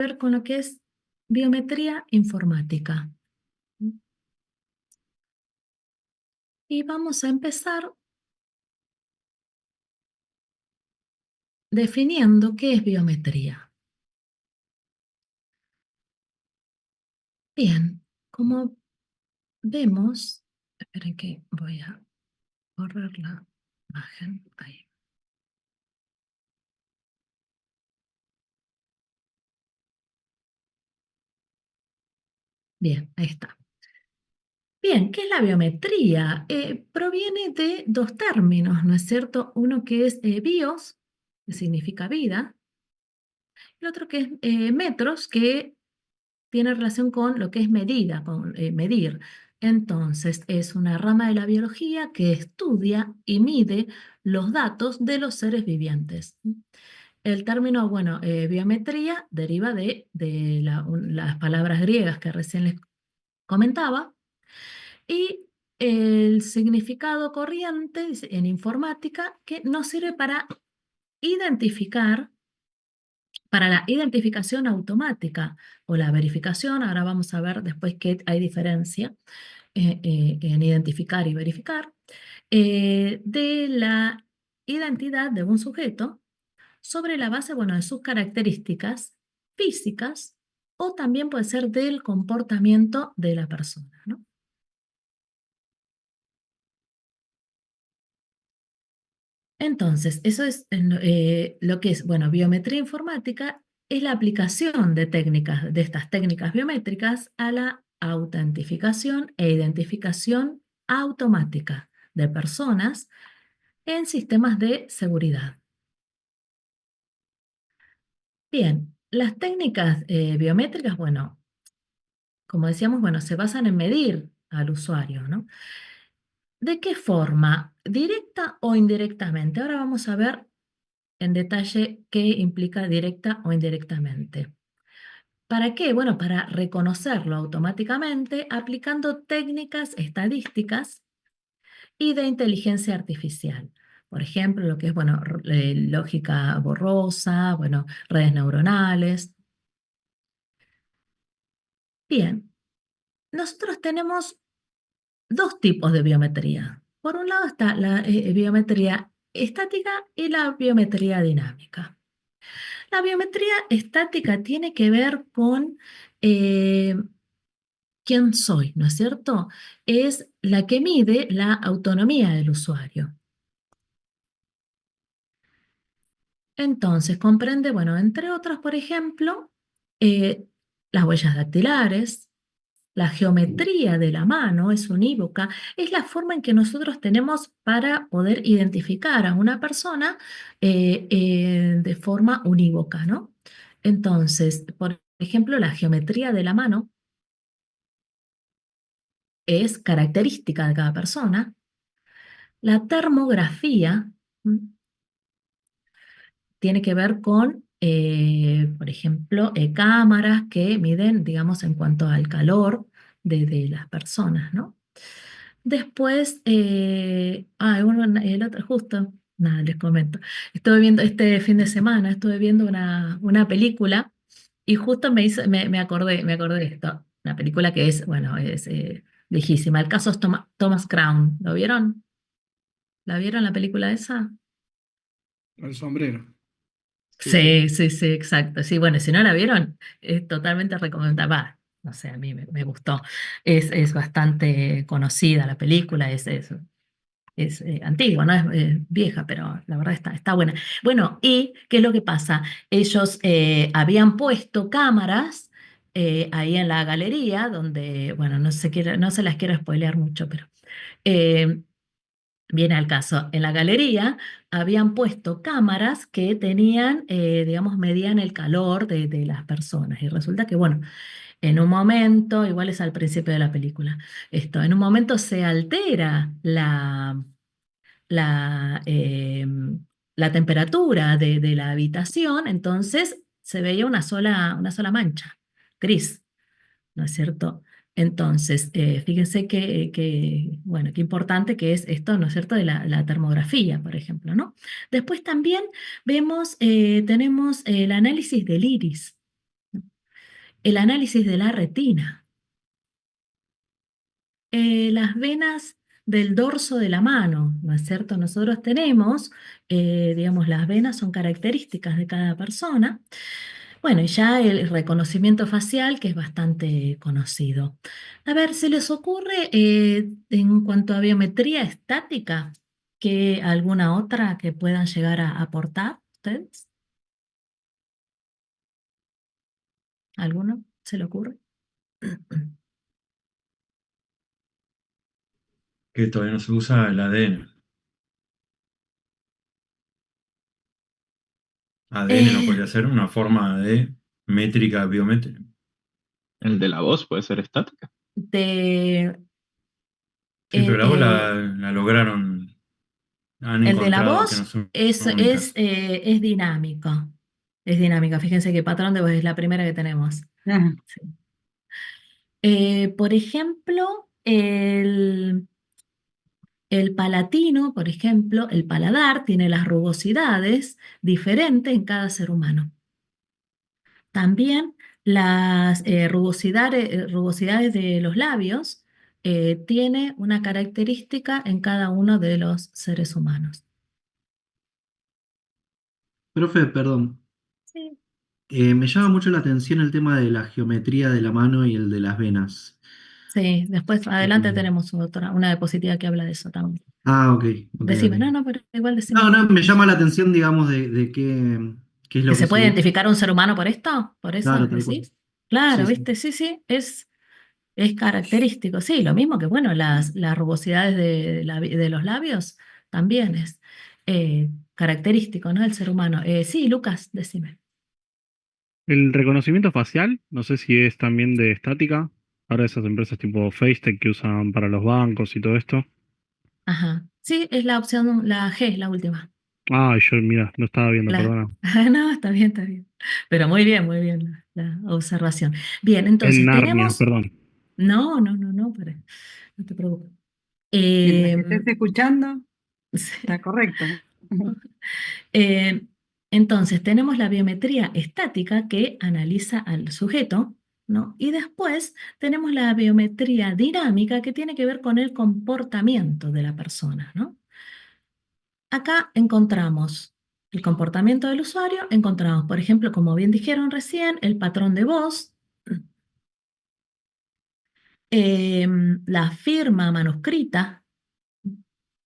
Ver con lo que es biometría informática. Y vamos a empezar definiendo qué es biometría. Bien, como vemos, esperen que voy a borrar la imagen. Ahí. Bien, ahí está. Bien, ¿qué es la biometría? Proviene de dos términos, ¿no es cierto? Uno que es bios, que significa vida, y el otro que es metros, que tiene relación con lo que es medida, con medir. Entonces, es una rama de la biología que estudia y mide los datos de los seres vivientes. El término, bueno, biometría deriva de las palabras griegas que recién les comentaba, y el significado corriente en informática que nos sirve para identificar, para la identificación automática o la verificación. Ahora vamos a ver después que hay diferencia en identificar y verificar, de la identidad de un sujeto sobre la base, bueno, de sus características físicas, o también puede ser del comportamiento de la persona, ¿no? Entonces, eso es lo que es, bueno, biometría informática es la aplicación de técnicas, de estas técnicas biométricas a la autentificación e identificación automática de personas en sistemas de seguridad. Bien, las técnicas biométricas, bueno, como decíamos, bueno, se basan en medir al usuario, ¿no? ¿De qué forma? ¿Directa o indirectamente? Ahora vamos a ver en detalle qué implica directa o indirectamente. ¿Para qué? Bueno, para reconocerlo automáticamente aplicando técnicas estadísticas y de inteligencia artificial. Por ejemplo, lo que es, bueno, lógica borrosa, bueno, redes neuronales. Bien, nosotros tenemos dos tipos de biometría. Por un lado está la biometría estática y la biometría dinámica. La biometría estática tiene que ver con eh, quién soy, ¿no es cierto? Es la que mide la autonomía del usuario. Entonces, comprende, bueno, entre otros, por ejemplo, eh, las huellas dactilares, la geometría de la mano es unívoca, es la forma en que nosotros tenemos para poder identificar a una persona de forma unívoca, ¿no? Entonces, por ejemplo, la geometría de la mano es característica de cada persona. La termografía tiene que ver con, por ejemplo, cámaras que miden, digamos, en cuanto al calor de las personas, ¿no? Después, bueno, el otro, justo, nada, les comento. Estuve viendo este fin de semana, estuve viendo una película y justo me acordé de esto. Una película que es, bueno, es viejísima. El caso es Thomas Crown. ¿Lo vieron? ¿La vieron la película esa? El sombrero. Sí, sí. Sí, sí, sí, exacto. Sí, bueno, si no la vieron, es totalmente recomendable. Va, no sé, a mí me gustó. Es bastante conocida la película, es antigua, ¿no? Es vieja, pero la verdad está buena. Bueno, ¿y qué es lo que pasa? Ellos habían puesto cámaras ahí en la galería, donde, bueno, no se las quiero spoilear mucho, pero eh, viene al caso. En la galería habían puesto cámaras que tenían, digamos, medían el calor de las personas. Y resulta que, bueno, en un momento, igual es al principio de la película, en un momento se altera la, eh, la temperatura de la habitación, entonces se veía una sola mancha, gris, ¿no es cierto? Entonces, fíjense bueno, qué importante que es esto, ¿no es cierto?, de la termografía, por ejemplo, ¿no? Después también tenemos el análisis del iris. el análisis de la retina, las venas del dorso de la mano, ¿no es cierto? Nosotros tenemos, digamos, las venas son características de cada persona. Bueno, y ya el reconocimiento facial, que es bastante conocido. A ver, ¿se les ocurre en cuanto a biometría estática que alguna otra que puedan llegar a aportar ustedes? ¿Alguno se le ocurre? Que todavía no se usa el ADN. ADN no Eh, podría ser una forma de métrica biométrica. El de la voz puede ser estática. de, Sí, pero el, la voz la lograron, han el de la encontrado que no voz son es únicas. es dinámico. Es dinámica. Fíjense que patrón de voz es la primera que tenemos. Ajá. Sí. Por ejemplo, el palatino, por ejemplo, el paladar tiene las rugosidades diferentes en cada ser humano. También las rugosidades de los labios tiene una característica en cada uno de los seres humanos. Profe, perdón. Sí. Me llama mucho la atención el tema de la geometría de la mano y el de las venas. Sí, después adelante Eh, tenemos una diapositiva que habla de eso también. ok, ok, ok. Decime, no, no, pero igual decime No, que no, me escuchamos. llama la atención, digamos, de qué es ¿Que lo que se se puede busca. identificar un ser humano por esto? ¿Por eso Claro, tal cual. decís? Claro, Sí, sí. ¿viste? Sí, sí, es característico. Sí, lo mismo que, bueno, las rugosidades de los labios también es característico, ¿no? Del ser humano. Sí, Lucas, decime. El reconocimiento facial, no sé si es también de estática. Ahora esas empresas tipo FaceTech que usan para los bancos y todo esto. Ajá. Sí, es la opción, la G, la última. Ah, yo, mira, no estaba viendo, La... perdona. No, está bien, está bien. Pero muy bien la observación. Bien, En entonces Narnia, tenemos... perdón. No, no, no, no, no te preocupes. Mientras Eh, que estés escuchando, sí. está correcto. Eh, entonces, tenemos la biometría estática que analiza al sujeto, ¿no? Y después tenemos la biometría dinámica que tiene que ver con el comportamiento de la persona, ¿no? Acá encontramos el comportamiento del usuario, encontramos, por ejemplo, como bien dijeron recién, el patrón de voz, la firma manuscrita,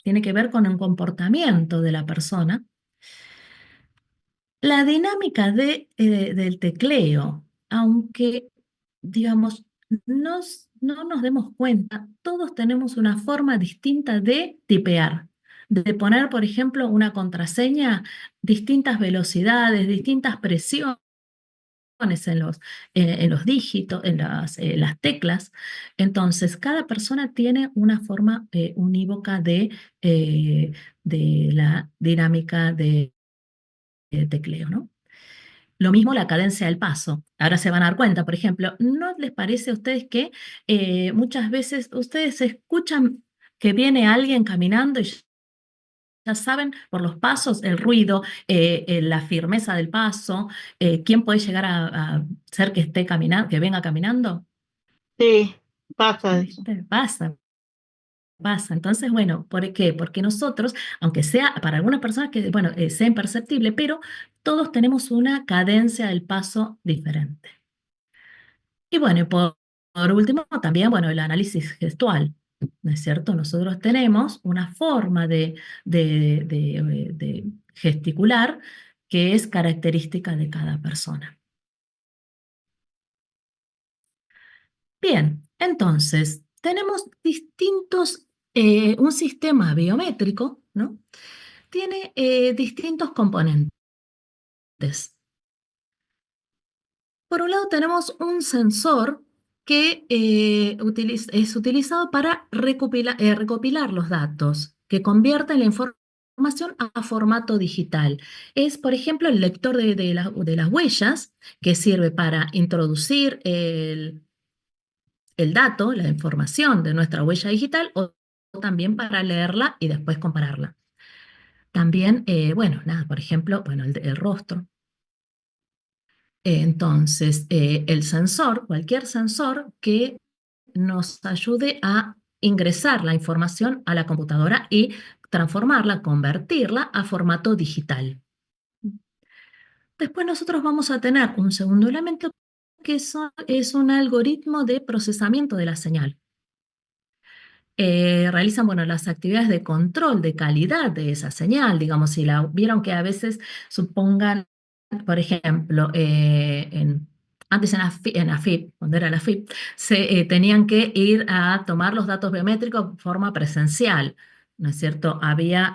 tiene que ver con el comportamiento de la persona. La dinámica del tecleo, aunque, digamos, no nos demos cuenta, todos tenemos una forma distinta de tipear, de poner, por ejemplo, una contraseña, distintas velocidades, distintas presiones en los dígitos, en las teclas. Entonces, cada persona tiene una forma unívoca eh, de la dinámica de tecleo, ¿no? Lo mismo la cadencia del paso. Ahora se van a dar cuenta, por ejemplo, ¿no les parece a ustedes que muchas veces ustedes escuchan que viene alguien caminando y ya saben por los pasos, el ruido, la firmeza del paso, quién puede llegar a ser que esté caminando, que venga caminando? Sí, pasa eso. ¿Viste? Pasa. Entonces, bueno, ¿por qué? Porque nosotros, aunque sea para algunas personas que, bueno, sea imperceptible, pero todos tenemos una cadencia del paso diferente. Y bueno, y por último, también, bueno, el análisis gestual, ¿no es cierto? Nosotros tenemos una forma de gesticular que es característica de cada persona. Bien, entonces, tenemos un sistema biométrico, ¿no? Tiene distintos componentes. Por un lado tenemos un sensor que es utilizado para recopilar los datos, que convierten la información a formato digital. Es, por ejemplo, el lector de las huellas, que sirve para introducir el dato, la información de nuestra huella digital, o también para leerla y después compararla. También, bueno, nada, por ejemplo, bueno, el rostro. Entonces, el sensor, cualquier sensor que nos ayude a ingresar la información a la computadora y transformarla, convertirla a formato digital. Después nosotros vamos a tener un segundo elemento que es un algoritmo de procesamiento de la señal. Realizan, bueno, las actividades de control de calidad de esa señal, digamos, si vieron que a veces supongan, por ejemplo, antes en AFIP, cuando era la AFIP, se tenían que ir a tomar los datos biométricos de forma presencial, ¿no es cierto? Había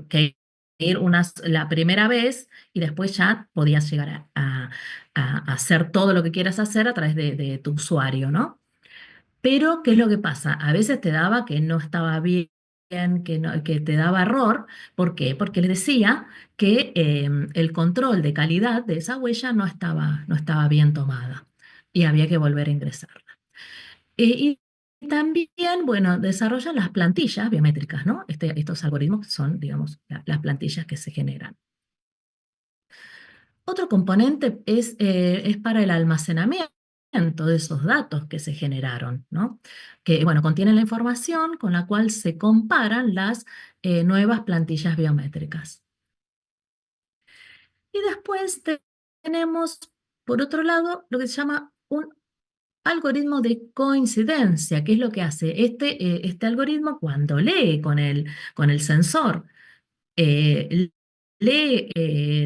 que ir la primera vez y después ya podías llegar a hacer todo lo que quieras hacer a través de tu usuario, ¿no? Pero, ¿qué es lo que pasa? A veces te daba que no estaba bien, que te daba error. ¿Por qué? Porque les decía que el control de calidad de esa huella no estaba bien tomada y había que volver a ingresarla. Y también, bueno, desarrollan las plantillas biométricas, ¿no? Estos algoritmos son, digamos, las plantillas que se generan. Otro componente es para el almacenamiento de esos datos que se generaron, ¿no? Que, bueno, contienen la información con la cual se comparan las nuevas plantillas biométricas. Y después tenemos, por otro lado, lo que se llama un algoritmo de coincidencia. ¿Qué es lo que hace? Este algoritmo, cuando lee con el sensor, lee,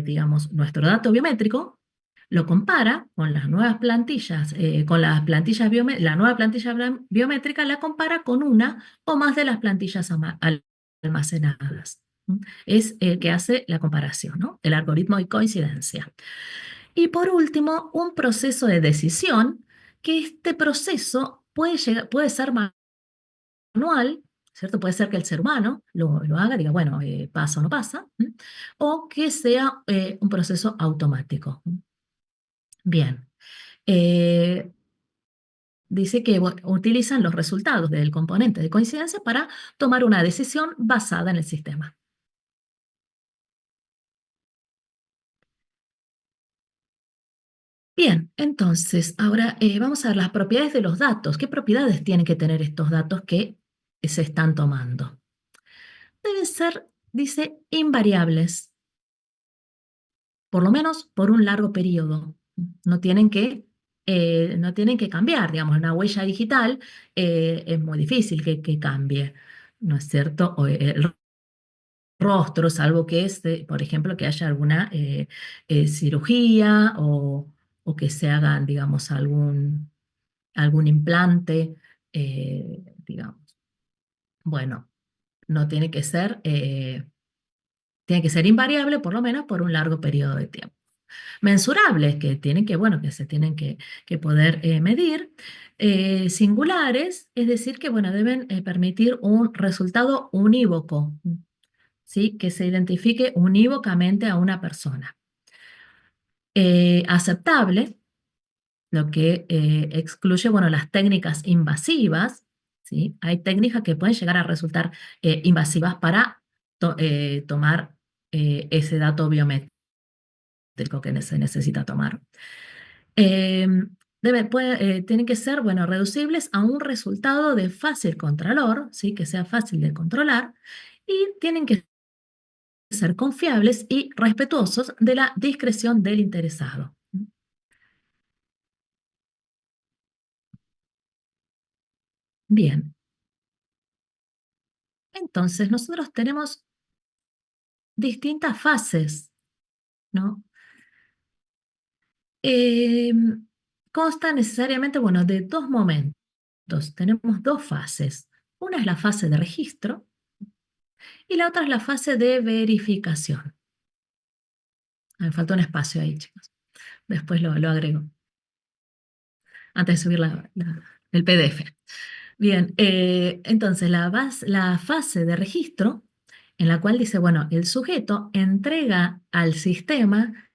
digamos, nuestro dato biométrico, lo compara con las nuevas plantillas, la nueva plantilla biométrica la compara con una o más de las plantillas almacenadas. ¿Mm? Es el que hace la comparación, ¿no? El algoritmo de coincidencia. Y por último, un proceso de decisión, que este proceso puede ser manual, ¿cierto? Puede ser que el ser humano lo haga, diga, bueno, pasa o no pasa, ¿m? O que sea un proceso automático. Bien. Eh, Dice que utilizan los resultados del componente de coincidencia para tomar una decisión basada en el sistema. Bien, entonces, ahora vamos a ver las propiedades de los datos. ¿Qué propiedades tienen que tener estos datos que se están tomando? Deben ser, dice, invariables, por lo menos por un largo periodo. No tienen que cambiar, digamos, una huella digital es muy difícil que cambie, ¿no es cierto? O el rostro, salvo que por ejemplo, que haya alguna cirugía o que se hagan, digamos, algún implante, digamos. Bueno, no tiene que ser invariable por lo menos por un largo periodo de tiempo. Mensurables, bueno, que se tienen que poder medir. Singulares, es decir, que, bueno, deben permitir un resultado unívoco, ¿sí? Que se identifique unívocamente a una persona. Aceptable, lo que excluye, bueno, las técnicas invasivas, ¿sí? Hay técnicas que pueden llegar a resultar invasivas para tomar ese dato biométrico que se necesita tomar. Tienen que ser, bueno, reducibles a un resultado de fácil contralor, ¿sí? Que sea fácil de controlar, y tienen que ser confiables y respetuosos de la discreción del interesado. Bien, entonces nosotros tenemos distintas fases, ¿no? Eh, Consta necesariamente, bueno, de dos momentos. Tenemos dos fases. Una es la fase de registro y la otra es la fase de verificación. Me faltó un espacio ahí, chicos. Después lo agrego, antes de subir el PDF. Bien, entonces la fase de registro, en la cual dice, bueno, el sujeto entrega al sistema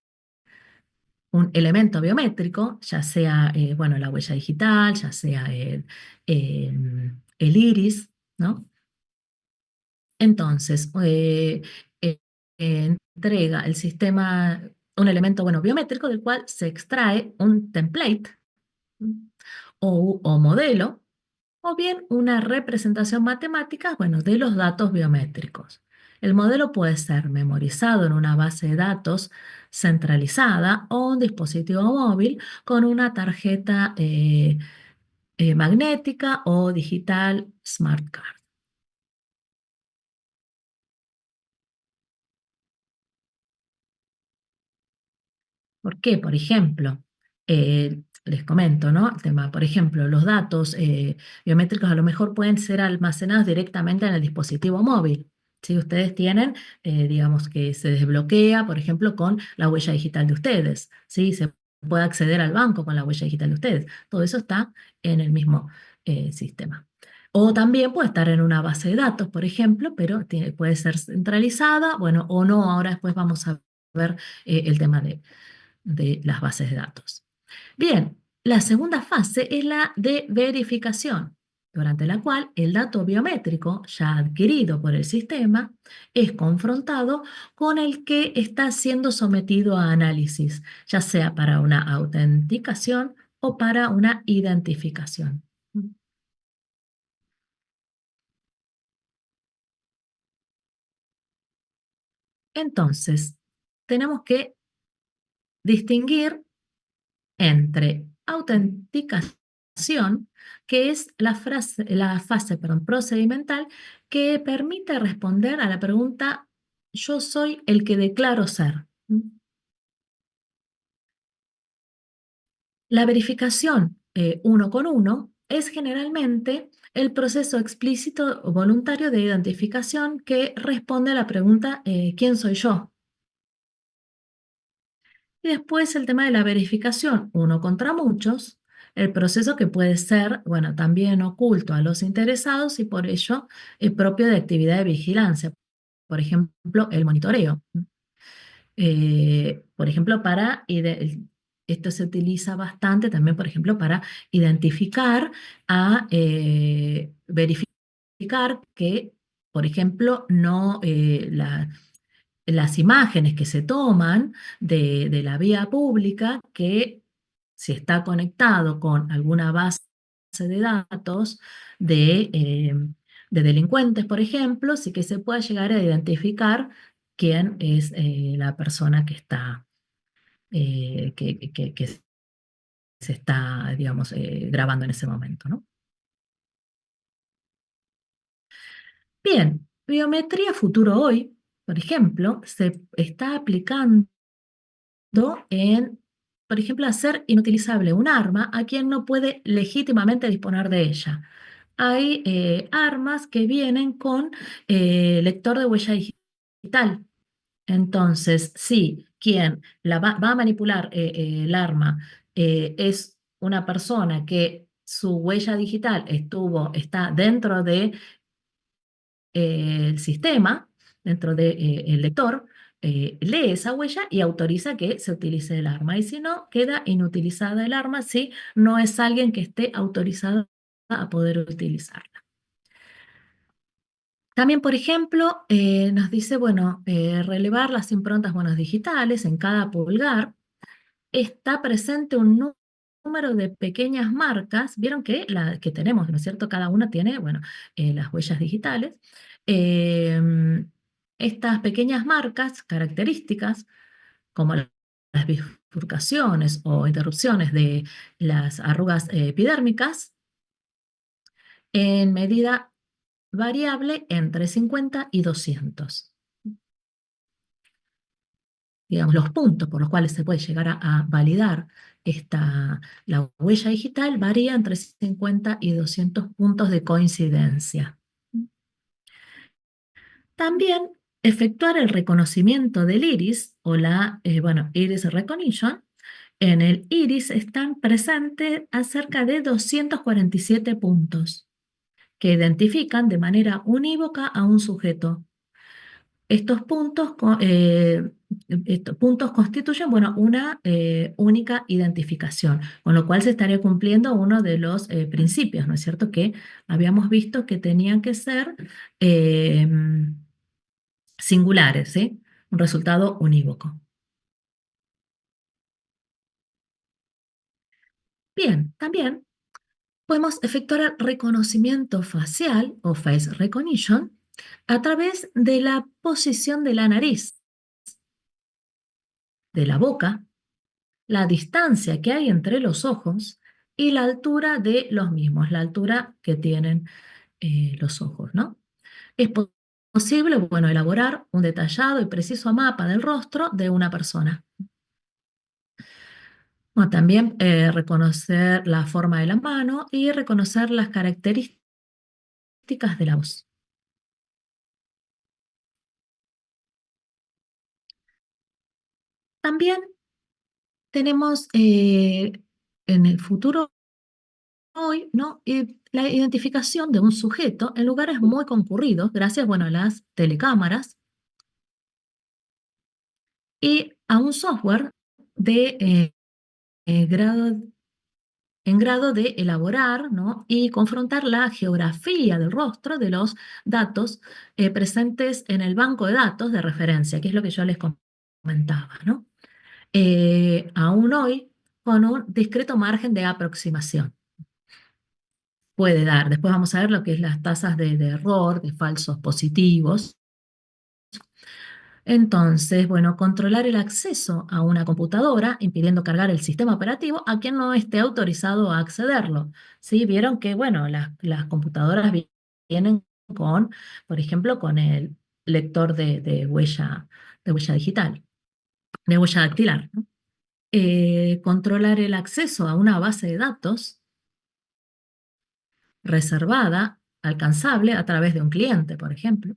un elemento biométrico, ya sea, bueno, la huella digital, ya sea el iris, ¿no? Entonces, entrega el sistema, un elemento, bueno, biométrico del cual se extrae un template o modelo, o bien una representación matemática, bueno, de los datos biométricos. El modelo puede ser memorizado en una base de datos centralizada o un dispositivo móvil con una tarjeta magnética o digital Smart Card. ¿Por qué? Por ejemplo, les comento, ¿no? El tema, por ejemplo, los datos biométricos a lo mejor pueden ser almacenados directamente en el dispositivo móvil. Si ustedes tienen, digamos que se desbloquea, por ejemplo, con la huella digital de ustedes, ¿sí? Se puede acceder al banco con la huella digital de ustedes. Todo eso está en el mismo sistema. O también puede estar en una base de datos, por ejemplo, pero puede ser centralizada, bueno, o no. Ahora después vamos a ver el tema de las bases de datos. Bien, la segunda fase es la de verificación, durante la cual el dato biométrico ya adquirido por el sistema es confrontado con el que está siendo sometido a análisis, ya sea para una autenticación o para una identificación. Entonces, tenemos que distinguir entre autenticación, que es la fase procedimental que permite responder a la pregunta "yo soy el que declaro ser". La verificación uno con uno es generalmente el proceso explícito o voluntario de identificación que responde a la pregunta ¿quién soy yo? Y después el tema de la verificación, uno contra muchos, el proceso que puede ser, bueno, también oculto a los interesados y por ello propio de actividad de vigilancia. Por ejemplo, el monitoreo. Por ejemplo, esto se utiliza bastante también, por ejemplo, para identificar verificar que, por ejemplo, no las imágenes que se toman de la vía pública, que si está conectado con alguna base de datos de delincuentes, por ejemplo, sí que se puede llegar a identificar quién es la persona que está, que se está, digamos, grabando en ese momento, ¿no? Bien, biometría futuro hoy, por ejemplo, se está aplicando en, por ejemplo, hacer inutilizable un arma a quien no puede legítimamente disponer de ella. Hay armas que vienen con lector de huella digital. Entonces, si quien va a manipular el arma es una persona que su huella digital está dentro de el sistema, dentro del lector, lee esa huella y autoriza que se utilice el arma. Y si no, queda inutilizada el arma si no es alguien que esté autorizado a poder utilizarla. También, por ejemplo, nos dice, bueno, relevar las improntas digitales en cada pulgar. Está presente un número de pequeñas marcas. Vieron que la que tenemos, ¿no es cierto? Cada una tiene, bueno, las huellas digitales. Estas pequeñas marcas características, como las bifurcaciones o interrupciones de las arrugas epidérmicas, en medida variable entre 50 y 200. Digamos, los puntos por los cuales se puede llegar a validar la huella digital varía entre 50 y 200 puntos de coincidencia. También efectuar el reconocimiento del iris o iris recognition. En el iris están presentes cerca de 247 puntos que identifican de manera unívoca a un sujeto. Estos puntos constituyen, una única identificación, con lo cual se estaría cumpliendo uno de los principios, ¿no es cierto? Que habíamos visto que tenían que ser singulares, ¿sí? Un resultado unívoco. Bien, también podemos efectuar el reconocimiento facial o face recognition a través de la posición de la nariz, de la boca, la distancia que hay entre los ojos y la altura de los mismos, la altura que tienen los ojos, ¿no? Es posible, bueno, elaborar un detallado y preciso mapa del rostro de una persona. Bueno, también reconocer la forma de la mano y reconocer las características de la voz. También tenemos en el futuro hoy, ¿no? La identificación de un sujeto en lugares muy concurridos, gracias, bueno, a las telecámaras y a un software de grado, en grado de elaborar, ¿no? Y confrontar la geografía del rostro de los datos presentes en el banco de datos de referencia, que es lo que yo les comentaba, ¿no? Aún hoy con un discreto margen de aproximación. Puede dar, después vamos a ver lo que es las tasas de error, de falsos positivos. Entonces, bueno, controlar el acceso a una computadora, impidiendo cargar el sistema operativo a quien no esté autorizado a accederlo. ¿Sí? Vieron que, bueno, las computadoras vienen con, por ejemplo, con el lector de huella digital, de huella dactilar, ¿no? Controlar el acceso a una base de datos reservada, alcanzable a través de un cliente, por ejemplo.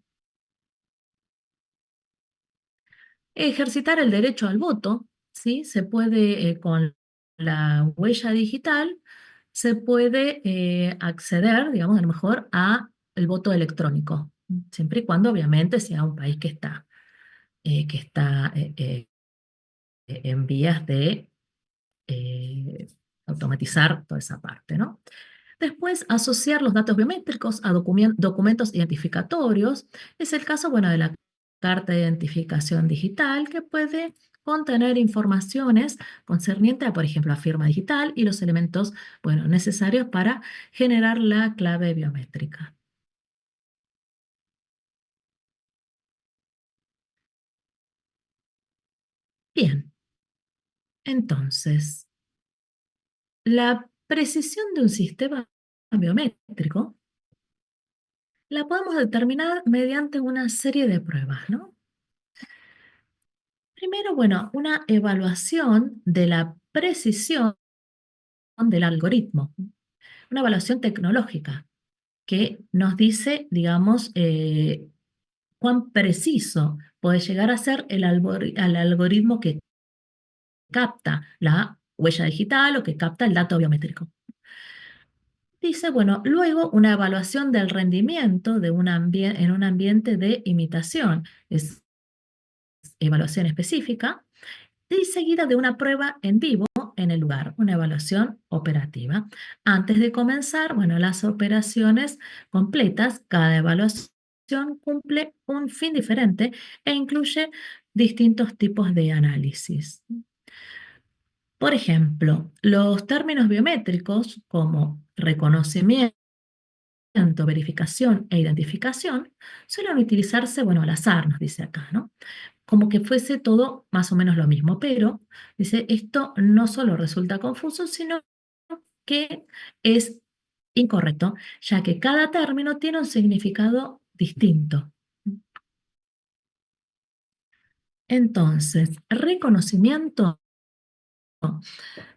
Ejercitar el derecho al voto, ¿sí? Se puede, con la huella digital, se puede acceder, digamos, a lo mejor a el voto electrónico, siempre y cuando obviamente sea un país que está en vías de automatizar toda esa parte, ¿no? Después, asociar los datos biométricos a documentos identificatorios. Es el caso, bueno, de la carta de identificación digital que puede contener informaciones concernientes a, por ejemplo, a firma digital y los elementos, bueno, necesarios para generar la clave biométrica. Bien, entonces, la precisión de un sistema biométrico la podemos determinar mediante una serie de pruebas, ¿no? Primero, bueno, una evaluación de la precisión del algoritmo, una evaluación tecnológica que nos dice, digamos, cuán preciso puede llegar a ser el algoritmo que capta la huella digital o que capta el dato biométrico. Dice, bueno, luego una evaluación del rendimiento de en un ambiente de imitación, es evaluación específica, y seguida de una prueba en vivo en el lugar, una evaluación operativa. Antes de comenzar, bueno, las operaciones completas, cada evaluación cumple un fin diferente e incluye distintos tipos de análisis. Por ejemplo, los términos biométricos como reconocimiento, verificación e identificación suelen utilizarse, bueno, al azar, nos dice acá, ¿no? Como que fuese todo más o menos lo mismo, pero dice, esto no solo resulta confuso, sino que es incorrecto, ya que cada término tiene un significado distinto. Entonces, reconocimiento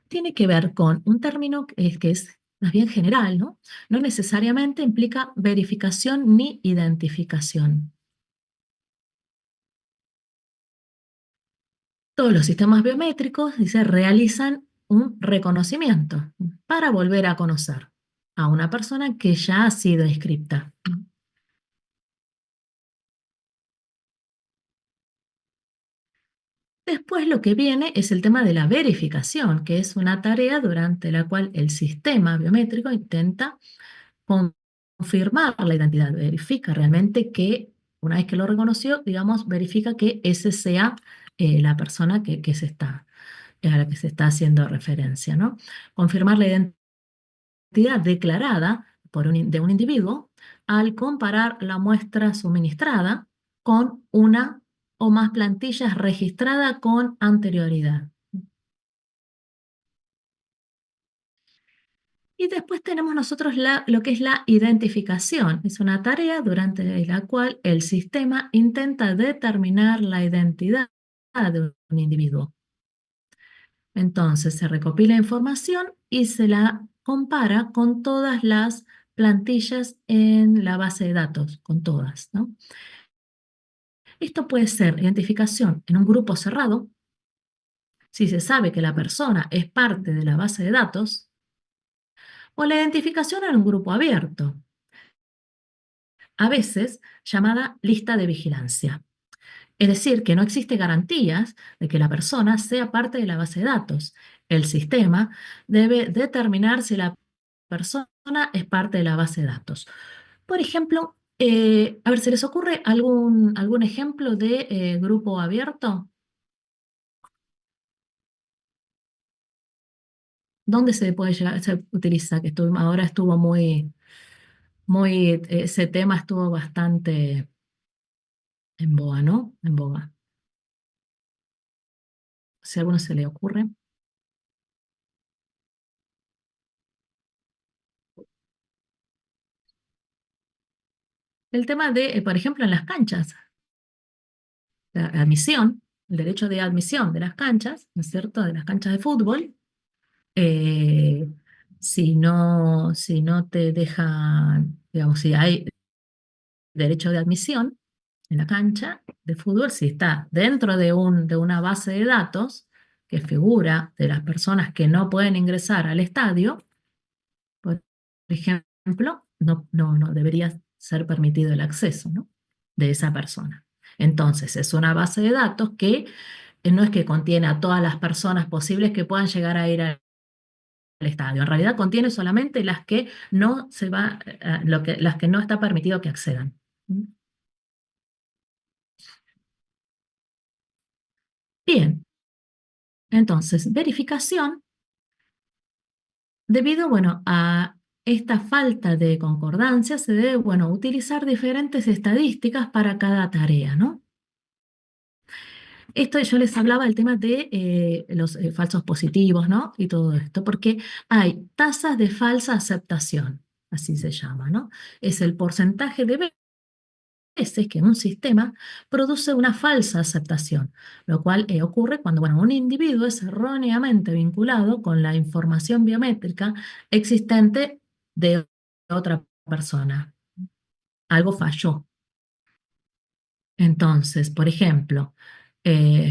tiene que ver con un término que es más bien general, ¿no? No necesariamente implica verificación ni identificación. Todos los sistemas biométricos, dice, realizan un reconocimiento para volver a conocer a una persona que ya ha sido inscripta. Después lo que viene es el tema de la verificación, que es una tarea durante la cual el sistema biométrico intenta confirmar la identidad, verifica realmente que una vez que lo reconoció, digamos, verifica que ese sea la persona que se está a la que se está haciendo referencia, ¿no? Confirmar la identidad declarada de un individuo al comparar la muestra suministrada con una o más plantillas registradas con anterioridad. Y después tenemos nosotros lo que es la identificación. Es una tarea durante la cual el sistema intenta determinar la identidad de un individuo. Entonces se recopila información y se la compara con todas las plantillas en la base de datos, con todas, ¿no? Esto puede ser identificación en un grupo cerrado, si se sabe que la persona es parte de la base de datos, o la identificación en un grupo abierto, a veces llamada lista de vigilancia. Es decir, que no existe garantías de que la persona sea parte de la base de datos. El sistema debe determinar si la persona es parte de la base de datos. Por ejemplo, a ver, ¿se les ocurre algún ejemplo de grupo abierto? ¿Dónde se puede llegar, se utiliza? Que ahora estuvo ese tema estuvo bastante en boga, ¿no? En boga. Si a alguno se le ocurre. El tema de, por ejemplo, en las canchas, la admisión, el derecho de admisión de las canchas, ¿no es cierto?, de las canchas de fútbol, eh, si no te dejan, digamos, si hay derecho de admisión en la cancha de fútbol, si está dentro de una base de datos que figura de las personas que no pueden ingresar al estadio, por ejemplo, no debería ser permitido el acceso, ¿no?, de esa persona. Entonces, es una base de datos que no es que contiene a todas las personas posibles que puedan llegar a ir al estadio. En realidad contiene solamente las que no las que no está permitido que accedan. Bien, entonces, verificación, debido, bueno, a esta falta de concordancia, se debe, bueno, utilizar diferentes estadísticas para cada tarea, ¿no? Esto yo les hablaba del tema de los falsos positivos, ¿no? Y todo esto, porque hay tasas de falsa aceptación, así se llama, ¿no? Es el porcentaje de veces que un sistema produce una falsa aceptación, lo cual ocurre cuando, bueno, un individuo es erróneamente vinculado con la información biométrica existente de otra persona. Algo falló. Entonces, por ejemplo,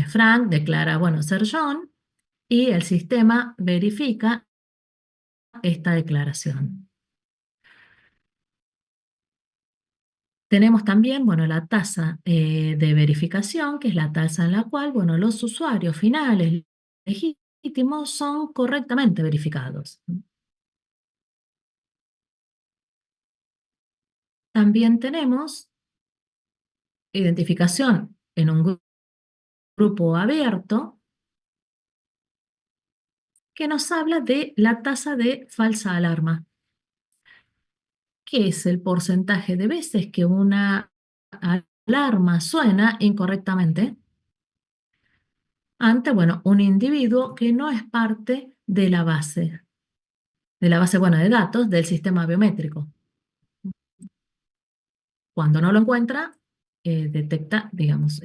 Frank declara, bueno, ser John, y el sistema verifica esta declaración. Tenemos también, bueno, la tasa de verificación, que es la tasa en la cual, bueno, los usuarios finales legítimos son correctamente verificados. También tenemos identificación en un grupo abierto que nos habla de la tasa de falsa alarma, que es el porcentaje de veces que una alarma suena incorrectamente ante, bueno, un individuo que no es parte de la base, bueno, de datos del sistema biométrico. Cuando no lo encuentra, detecta, digamos,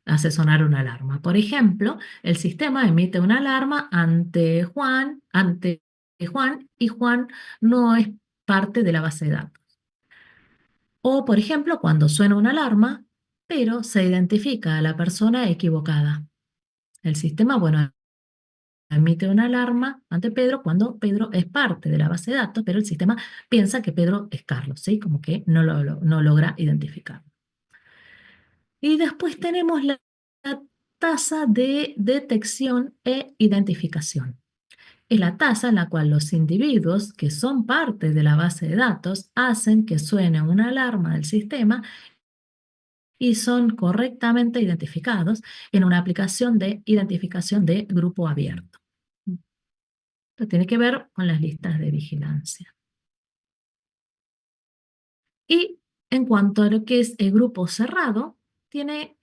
hace sonar una alarma. Por ejemplo, el sistema emite una alarma ante Juan, y Juan no es parte de la base de datos. O, por ejemplo, cuando suena una alarma, pero se identifica a la persona equivocada. El sistema, bueno, emite una alarma ante Pedro cuando Pedro es parte de la base de datos, pero el sistema piensa que Pedro es Carlos, ¿sí? Como que no logra identificarlo. Y después tenemos la tasa de detección e identificación. Es la tasa en la cual los individuos que son parte de la base de datos hacen que suene una alarma del sistema y son correctamente identificados en una aplicación de identificación de grupo abierto. Esto tiene que ver con las listas de vigilancia. Y en cuanto a lo que es el grupo cerrado, tiene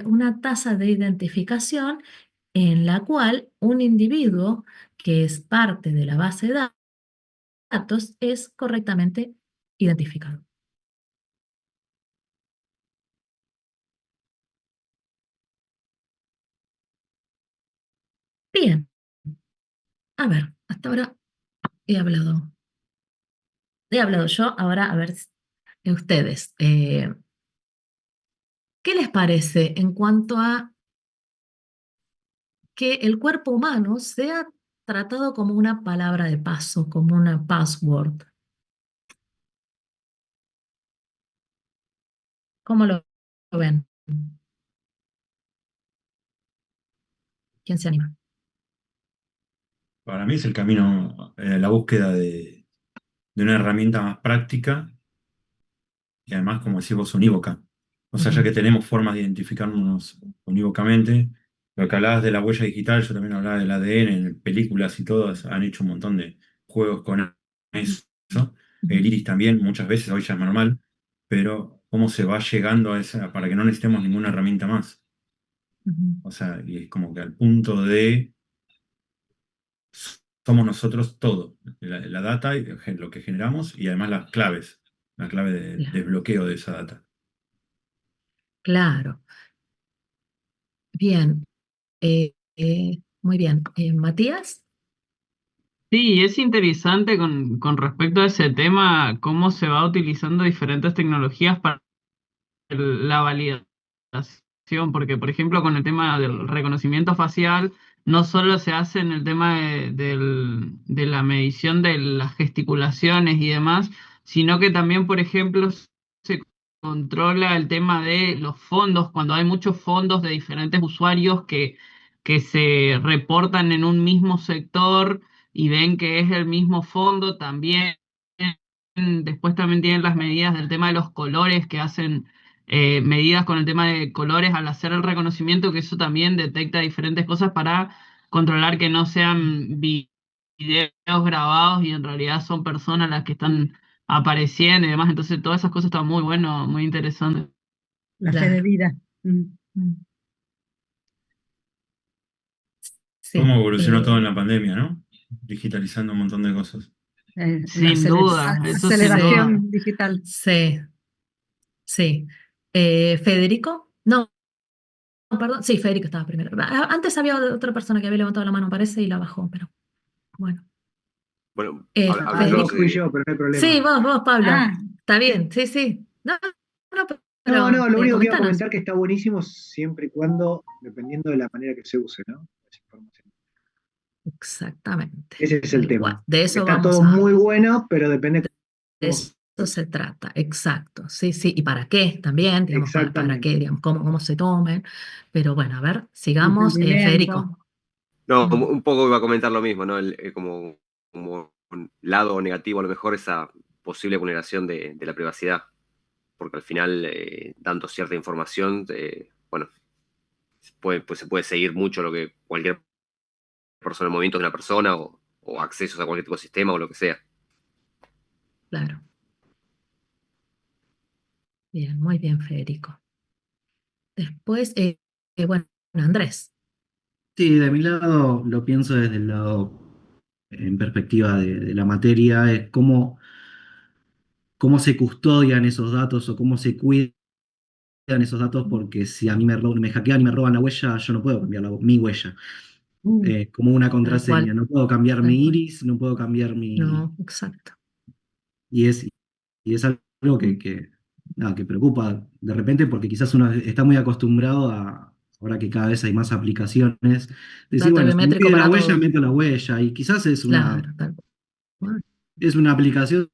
una tasa de identificación en la cual un individuo que es parte de la base de datos es correctamente identificado. Bien, a ver, hasta ahora he hablado. He hablado yo, ahora a ver ustedes. ¿Qué les parece en cuanto a que el cuerpo humano sea tratado como una palabra de paso, como una password? ¿Cómo lo ven? ¿Quién se anima? Para mí es el camino, la búsqueda de una herramienta más práctica y además, como decís vos, unívoca. O sea, ya que tenemos formas de identificarnos unívocamente, lo que hablabas de la huella digital, yo también hablaba del ADN, en películas y todas han hecho un montón de juegos con eso. El iris también, muchas veces, hoy ya es normal, pero cómo se va llegando a esa, para que no necesitemos ninguna herramienta más. O sea, y es como que al punto de somos nosotros todo, la data, y lo que generamos y además las claves, la clave de desbloqueo de esa data. Claro. Bien. Muy bien. Matías. Sí, es interesante con respecto a ese tema, cómo se va utilizando diferentes tecnologías para la validación, porque por ejemplo con el tema del reconocimiento facial, no solo se hace en el tema de la medición de las gesticulaciones y demás, sino que también, por ejemplo, se controla el tema de los fondos, cuando hay muchos fondos de diferentes usuarios que se reportan en un mismo sector y ven que es el mismo fondo, también después también tienen las medidas del tema de los colores que hacen medidas con el tema de colores al hacer el reconocimiento, que eso también detecta diferentes cosas para controlar que no sean videos grabados y en realidad son personas las que están apareciendo y demás. Entonces, todas esas cosas están muy bueno, muy interesantes. La fe de vida. Sí. Cómo evolucionó todo en la pandemia, ¿no? Digitalizando un montón de cosas. Sin duda, eso sin duda. Aceleración digital. Sí, sí. ¿Federico? No, perdón. Sí, Federico estaba primero. Antes había otra persona que había levantado la mano, parece, y la bajó, pero bueno. Bueno, Federico. Fui yo, pero no hay problema. Sí, vos, Pablo. Ah, Está bien, sí, sí. No, No, lo único que iba a comentanos. comentar que está buenísimo siempre y cuando, dependiendo de la manera que se use, ¿no? Esa información. Exactamente. Ese es el Tal tema. cual. De eso Está vamos todo a... muy bueno, pero depende De cómo eso se trata, exacto. Sí, sí. ¿Y para qué también? Digamos, para exactamente. qué, digamos, cómo se tomen. Pero bueno, a ver, sigamos. Entendimiento. Federico. no, un poco iba a comentar lo mismo, ¿no? Como un lado negativo, a lo mejor, esa posible vulneración de la privacidad, porque al final, dando cierta información, bueno, pues se puede seguir mucho lo que cualquier persona, movimientos de una persona o accesos a cualquier tipo de sistema o lo que sea. Claro. Bien, muy bien, Federico. Después, bueno, Andrés. Sí, de mi lado lo pienso desde el lado, en perspectiva de la materia, es cómo se custodian esos datos o cómo se cuidan esos datos, porque si a mí me hackean y me roban la huella, yo no puedo cambiar mi huella. Como una Tal contraseña, cual, no puedo cambiar tal mi cual. iris, no puedo cambiar No, exacto. Y es algo nada, que preocupa de repente porque quizás uno está muy acostumbrado ahora que cada vez hay más aplicaciones, decir, Dato bueno, si me biométrico pide la para huella, todo. meto la huella, y quizás Claro, tal cual. es una aplicación.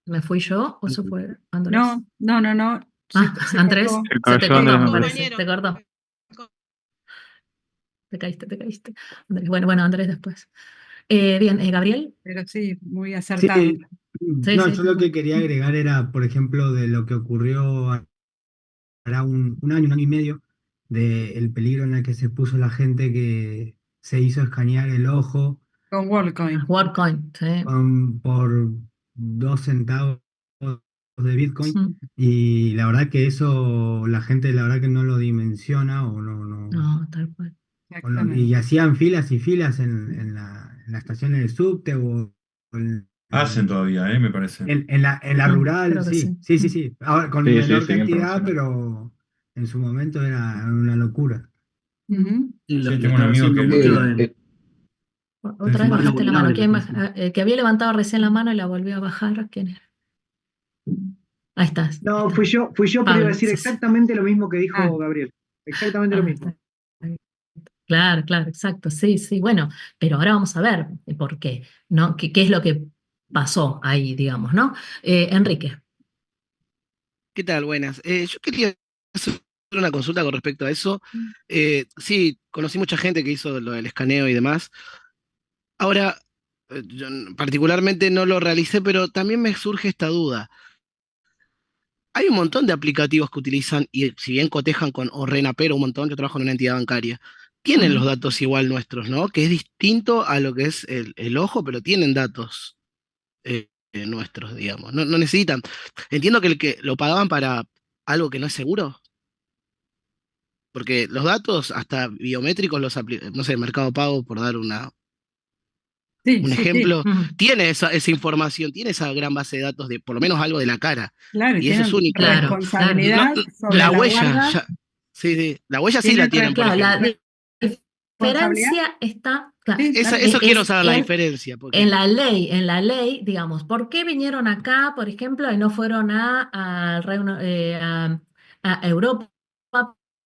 ¿Me fui yo o se fue Andrés? No. Se Andrés, cortó. se te cayó cortó, Andrés, me me parece. parece. Te cortó. Te caíste. Andrés, bueno, Andrés después. Bien, Gabriel. Pero sí, muy acertado. Sí, Sí, No, sí, yo tal lo que cual. quería agregar era, por ejemplo, de lo que ocurrió hará un año y medio, del peligro en el que se puso la gente que se hizo escanear el ojo Con WorldCoin. WorldCoin, sí. por 2 centavos de Bitcoin. Mm. Y la verdad que eso la gente la verdad que no lo dimensiona o no, No, tal cual. y hacían filas y filas en las estaciones de subte o Hacen todavía, me parece. en la rural, Creo que sí. sí. Ahora con Sí, sí, menor siguen cantidad, promocionando. pero en su momento era una locura. Ujú. Sí, lo Sí, tengo un están amigo haciendo que mucho Otra vez en barrios bajaste la mano. vulnerables. ¿Quién el que había levantado recién la mano y la volvió a bajar? ¿Quién era? Ahí estás. Ahí No, está. fui yo, pero iba a Pablo, decir sí, sí. exactamente lo mismo que Ah, dijo Gabriel. Exactamente lo Está mismo. bien. Claro, claro, exacto. Sí, sí. Bueno, pero ahora vamos a ver por qué, ¿no? ¿Qué es lo que pasó ahí, digamos, ¿no? Enrique. ¿Qué tal? Buenas. Yo quería hacer una consulta con respecto a eso. Sí, conocí mucha gente que hizo lo del escaneo y demás. Ahora, yo particularmente no lo realicé, pero también me surge esta duda. Hay un montón de aplicativos que utilizan, y si bien cotejan con o Renapero, un montón, yo trabajo en una entidad bancaria, tienen los Ujú. datos igual nuestros, ¿no? Que es distinto a lo que es el ojo, pero tienen datos nuestros, digamos. No, no necesitan. Entiendo que el que lo pagaban para algo que no es seguro. Porque los datos, hasta biométricos, no sé, Mercado Pago, por dar sí, un sí, sí. ejemplo, Ujú. tiene esa información, tiene esa gran base de datos de por lo menos algo de la cara. Claro, y Y eso es tienen único. Claro, claro. responsabilidad sobre La la huella, guarda, sí, sí, la huella sí la tienen tienen, por Claro, la ejemplo. responsabilidad. diferencia está, claro, Sí, tal Eso cual. quiero es saber la diferencia, en porque la ley, digamos, ¿por qué vinieron acá, por ejemplo, y no fueron a Europa,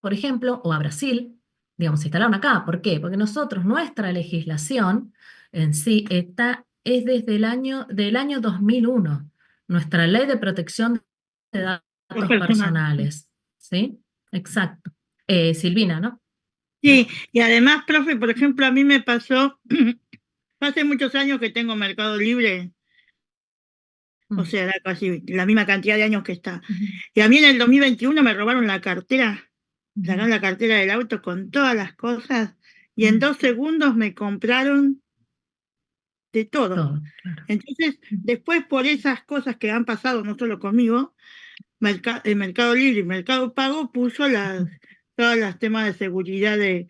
por ejemplo, o a Brasil? Digamos, se instalaron acá. ¿Por qué? Porque nosotros, nuestra legislación en sí es desde del año 2001, nuestra ley de protección de Los datos personales. personales, ¿sí? Exacto. Silvina, ¿no? Sí, y además, profe, por ejemplo, a mí me pasó, hace muchos años que tengo Mercado Libre, o sea, era casi la misma cantidad de años que está. Ujú. Y a mí en el 2021 me robaron la cartera, Ujú. sacaron la cartera del auto con todas las cosas, y en Mm. 2 segundos me compraron de todo. Todo, claro. Entonces, después por esas cosas que han pasado, no solo conmigo, el Mercado Libre y Mercado Pago puso todos los temas de seguridad de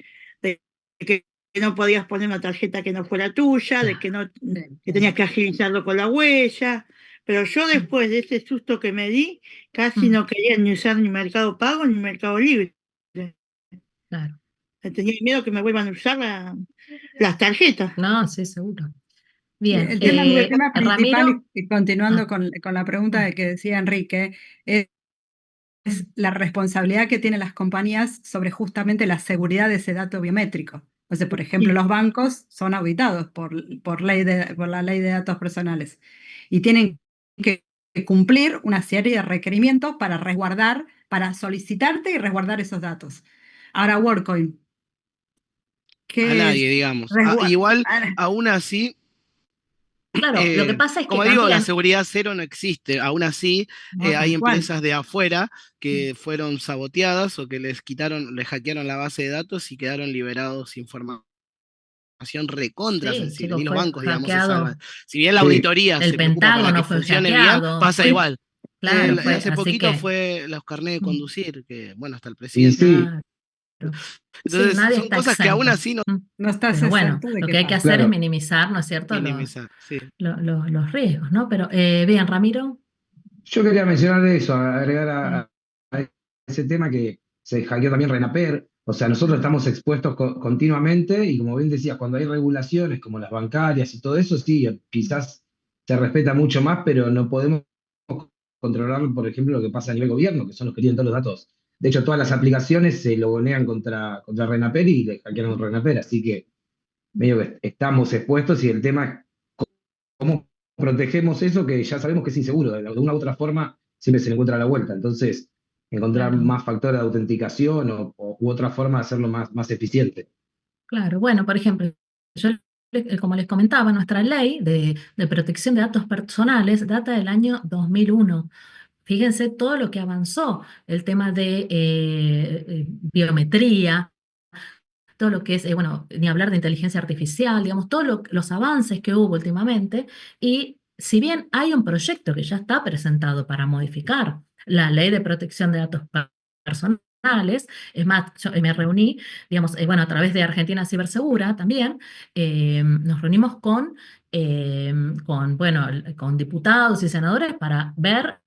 que no podías poner una tarjeta que no fuera tuya, de que no que tenías que agilizarlo con la huella. Pero yo después de ese susto que me di, casi Mm. no quería ni usar ni Mercado Pago ni Mercado Libre. Claro. Tenía miedo que me vuelvan a usar las tarjetas. No, sí, seguro. Sí, Bien. el tema principal, Ramiro. y continuando Ah, con la pregunta de que decía Enrique, es la responsabilidad que tienen las compañías sobre justamente la seguridad de ese dato biométrico. Entonces, por ejemplo, Sí. los bancos son auditados por la ley de datos personales y tienen que cumplir una serie de requerimientos para resguardar, para solicitarte y resguardar esos datos. Ahora, WorldCoin, a ¿qué es? nadie, digamos. Igual, aún así, claro, lo que pasa es que como digo, la también. seguridad cero no existe. Aún así, No, hay tal cual. empresas de afuera que fueron saboteadas o que les hackearon la base de datos y quedaron liberados información recontra Sí, sensible. chicos, Ni los fue bancos, digamos, se salvan. hackeado. Si bien la Sí, auditoría El se preocupa para que Pentágono fue funcione bien, hackeado. pasa Sí, igual. claro, fue. Hace Así poquito que. fue los carnets de Mm, conducir, que bueno, hasta el y presidente. sí, claro. Sí, Entonces, nadie son está cosas que aún exento. así no Mm. No estás Pero bueno, exento de lo que que hay que pase. hacer es claro. minimizar, ¿no es cierto?, minimizar. Sí. los riesgos, ¿no? Pero bien, Ramiro. Yo quería mencionar de eso, agregar Sí. a ese tema que se hackeó también Renaper. O sea, nosotros estamos expuestos continuamente y como bien decías, cuando hay regulaciones como las bancarias y todo eso, sí, quizás se respeta mucho más, pero no podemos controlar, por ejemplo, lo que pasa a nivel gobierno, que son los que tienen todos los datos. De hecho, todas las aplicaciones se logonean contra Renaper y le hackearon Renaper, así que medio que estamos expuestos y el tema es cómo protegemos eso que ya sabemos que es inseguro. De una u otra forma siempre se le encuentra la vuelta. Entonces, encontrar Claro, más factores de autenticación u otra forma de hacerlo más eficiente. claro. Bueno, por ejemplo, yo como les comentaba, nuestra ley de protección de datos personales data del año 2001. Fíjense todo lo que avanzó, el tema de biometría, todo lo que es, bueno, ni hablar de inteligencia artificial, digamos, todos los avances que hubo últimamente. Y si bien hay un proyecto que ya está presentado para modificar la ley de protección de datos personales, es más, yo me reuní, digamos, bueno, a través de Argentina Cibersegura también, nos reunimos bueno, con diputados y senadores para ver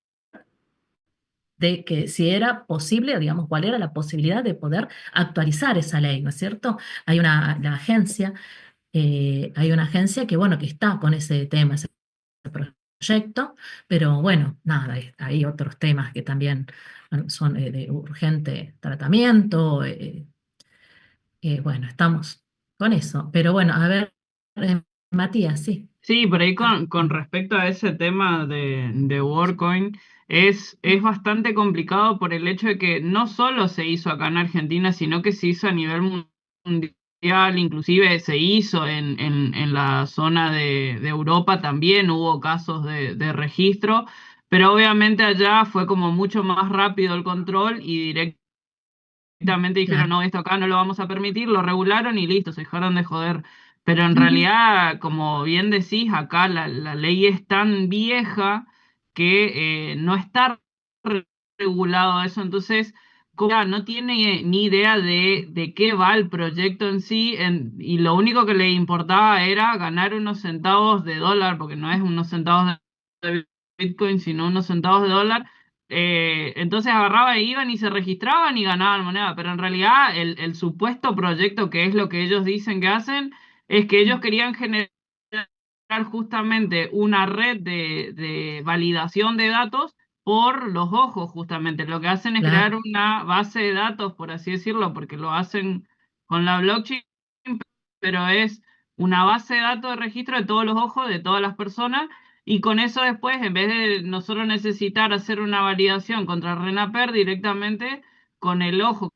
de que si era posible, digamos, cuál era la posibilidad de poder actualizar esa ley, ¿no es cierto? Hay una agencia que, bueno, que está con ese tema, ese proyecto, pero bueno, nada, hay otros temas que también bueno, son de urgente tratamiento, bueno, estamos con eso, pero bueno, a ver, Matías, sí. Sí, por ahí con respecto a ese tema de WorldCoin, es bastante complicado por el hecho de que no solo se hizo acá en Argentina, sino que se hizo a nivel mundial, inclusive se hizo en la zona de Europa también, hubo casos de registro, pero obviamente allá fue como mucho más rápido el control y directamente dijeron, Claro. no, esto acá no lo vamos a permitir, lo regularon y listo, se dejaron de joder. Pero en Ujú. realidad, como bien decís, acá la ley es tan vieja que no está regulado eso, entonces ya no tiene ni idea de qué va el proyecto en sí, y lo único que le importaba era ganar unos centavos de dólar, porque no es unos centavos de Bitcoin, sino unos centavos de dólar. Entonces agarraban, iban y se registraban y ganaban moneda, pero en realidad el supuesto proyecto, que es lo que ellos dicen que hacen, es que ellos querían generar justamente una red de validación de datos por los ojos, justamente. Lo que hacen es crear Claro. una base de datos, por así decirlo, porque lo hacen con la blockchain, pero es una base de datos de registro de todos los ojos de todas las personas, y con eso después, en vez de nosotros necesitar hacer una validación contra RENAPER directamente, con el ojo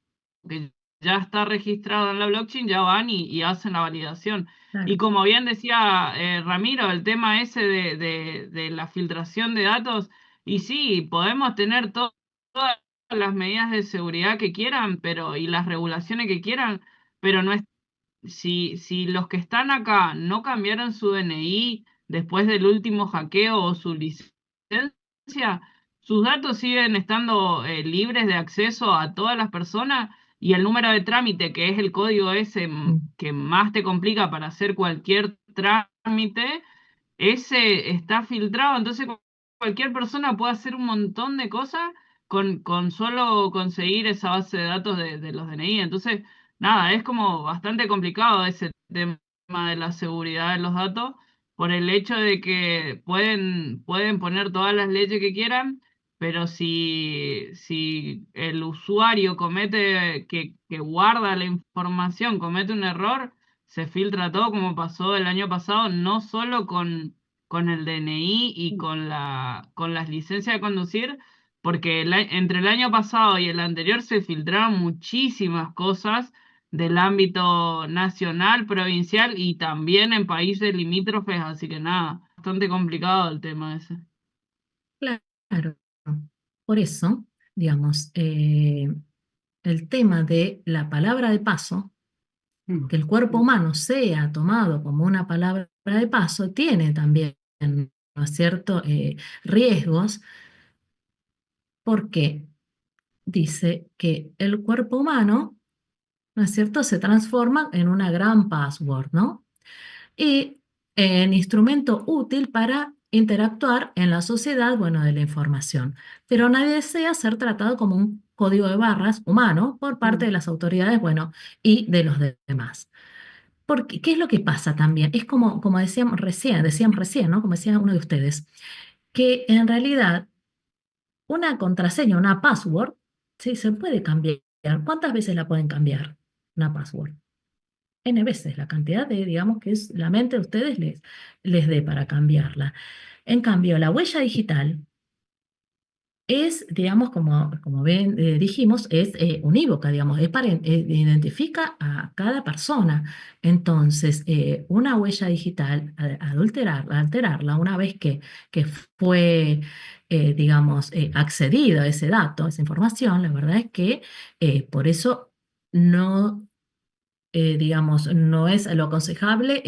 que ya está registrado en la blockchain, ya van y hacen la validación. Y Claro. como bien decía Ramiro, el tema ese de la filtración de datos, y sí, podemos tener todas las medidas de seguridad que quieran, y las regulaciones que quieran, pero no es, si los que están acá no cambiaron su DNI después del último hackeo o su licencia, sus datos siguen estando libres de acceso a todas las personas, y el número de trámite, que es el código ese que más te complica para hacer cualquier trámite, ese está filtrado, entonces cualquier persona puede hacer un montón de cosas con solo conseguir esa base de datos de los DNI. Entonces, nada, es como bastante complicado ese tema de la seguridad de los datos por el hecho de que pueden poner todas las leyes que quieran, pero si el usuario que guarda la información, comete un error, se filtra todo, como pasó el año pasado, no solo con el DNI y con las licencias de conducir, porque entre el año pasado y el anterior se filtraron muchísimas cosas del ámbito nacional, provincial y también en países limítrofes, así que nada, bastante complicado el tema ese. Claro. Por eso, digamos, el tema de la palabra de paso, que el cuerpo humano sea tomado como una palabra de paso, tiene también, ¿no es cierto?, riesgos, porque dice que el cuerpo humano, ¿no es cierto?, se transforma en una gran password, ¿no? Y en instrumento útil para interactuar en la sociedad, bueno, de la información. Pero nadie desea ser tratado como un código de barras humano por parte de las autoridades, bueno, y de los demás. Porque, ¿qué es lo que pasa también? Es como decíamos recién, ¿no? Como decía uno de ustedes, que en realidad una contraseña, una password, sí, se puede cambiar. ¿Cuántas veces la pueden cambiar? Una password. N veces la cantidad de, digamos, que es la mente de ustedes les dé para cambiarla. En cambio, la huella digital es, digamos, como bien dijimos, es unívoca, digamos, es identifica a cada persona. Entonces, una huella digital, alterarla, una vez que fue, digamos, accedido a ese dato, a esa información, la verdad es que por eso no, digamos, no es lo aconsejable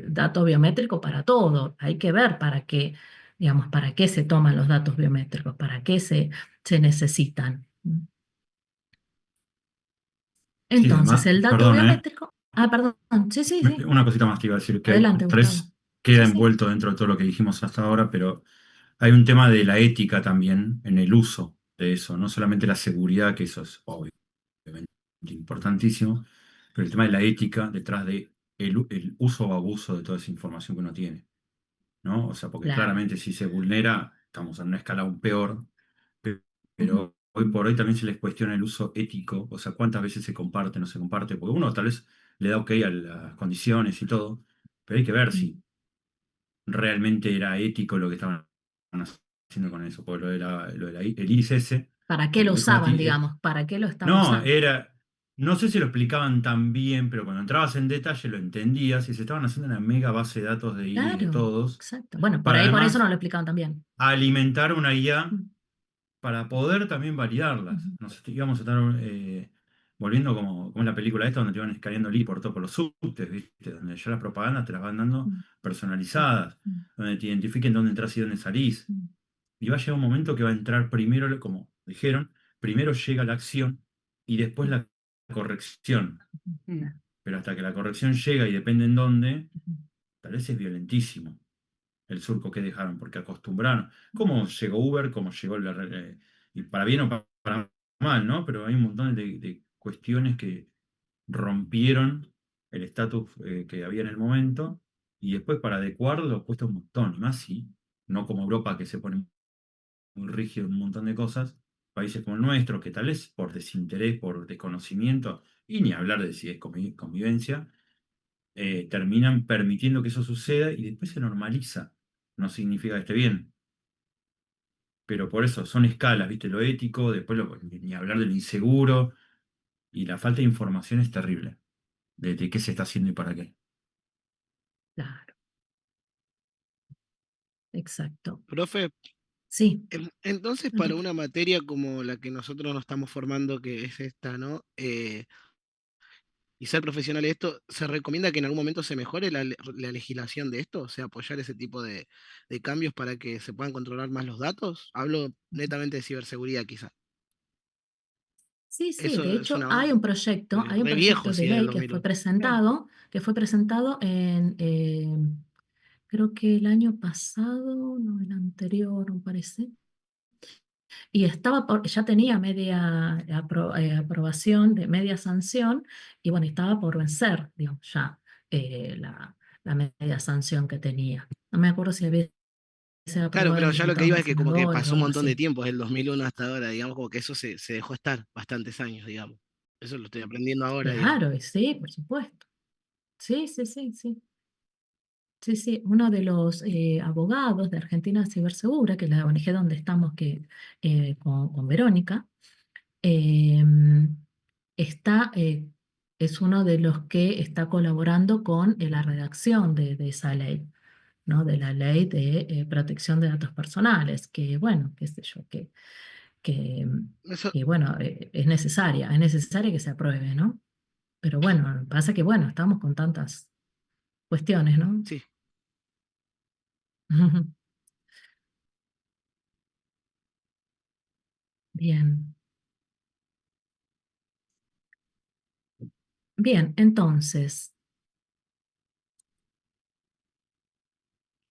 dato biométrico para todo. Hay que ver para qué, digamos, para qué se toman los datos biométricos, para qué se necesitan. Sí, Entonces, además, el dato perdón, biométrico, perdón, sí, sí, sí, una cosita más te iba a decir, que adelante, tal Gustavo. vez queda Sí, sí. envuelto dentro de todo lo que dijimos hasta ahora, pero hay un tema de la ética también en el uso de eso, no solamente la seguridad, que eso es obviamente importantísimo, pero el tema de la ética detrás de el uso o abuso de toda esa información que uno tiene, ¿no? O sea, porque Claro. claramente si se vulnera, estamos en una escala aún peor, pe- Ujú, pero hoy por hoy también se les cuestiona el uso ético, o sea, cuántas veces se comparte, no se comparte, porque uno tal vez le da ok a las condiciones y todo, pero hay que ver ujú. si realmente era ético lo que estaban haciendo con eso, porque el iris ese, ¿Para qué lo como dijo usaban, Nati, digamos? ¿Para qué lo estaban no, usando? no sé si lo explicaban tan bien, pero cuando entrabas en detalle lo entendías y se estaban haciendo una mega base de datos de iris de Claro, todos, exacto. Bueno, por para ahí, por eso no además lo explicaban también. alimentar una IA Mm, para poder también validarlas. ujú, Nos íbamos a estar volviendo como en la película esta donde te van escaneando el por los subtes, ¿viste? Donde ya las propagandas te las van dando mm, personalizadas, mm, donde te identifiquen dónde entras y dónde salís. mm, Y va a llegar un momento que va a entrar primero, como dijeron, primero llega la acción y después la corrección. Mm. Pero hasta que la corrección llega y depende en dónde, ujú. tal vez es violentísimo el surco que dejaron, porque acostumbraron. ¿Cómo llegó Uber? ¿Cómo llegó y para bien o para mal, ¿no? Pero hay un montón de cuestiones que rompieron el estatus que había en el momento y después para adecuarlo cuesta un montón, y más si, no como Europa que se pone muy rígido en un montón de cosas, países como el nuestro, que tal vez por desinterés, por desconocimiento, y ni hablar de si es convivencia, terminan permitiendo que eso suceda y después se normaliza. No significa que esté bien, pero por eso son escalas, ¿viste? Lo ético, después ni hablar de lo inseguro, y la falta de información es terrible, de qué se está haciendo y para qué. Claro, exacto. Profe, Sí. entonces para Ujú. una materia como la que nosotros nos estamos formando, que es esta, ¿no? Y ser profesional de esto, ¿se recomienda que en algún momento se mejore la legislación de esto? O sea, apoyar ese tipo de cambios para que se puedan controlar más los datos. Hablo netamente de ciberseguridad, quizá. Sí, sí, de Eso es un hecho avance hay un re viejo, proyecto de si es del ley 2001. que fue presentado en, creo que el año pasado, no, el anterior, me parece, y ya tenía media aprobación, de media sanción, y bueno, estaba por vencer, digamos, ya la media sanción que tenía. No me acuerdo si había sido Claro, aprobado pero en ya lo que diputados iba y es que como que senadores o pasó un algo montón de así. tiempo, desde el 2001 hasta ahora, digamos, como que eso se dejó estar bastantes años, digamos. Eso lo estoy aprendiendo ahora, digamos. Claro, y sí, por supuesto. Sí, sí, sí, sí. Sí, sí, uno de los abogados de Argentina Cibersegura, que es la ONG donde estamos con Verónica, eh, está, es uno de los que está colaborando con la redacción de esa ley, ¿no? De la ley de protección de datos personales, que bueno, qué sé yo, que, Eso, que, bueno, es necesaria que se apruebe, ¿no? Pero bueno, pasa que bueno, estamos con tantas cuestiones, ¿no? sí. Bien. Bien, entonces,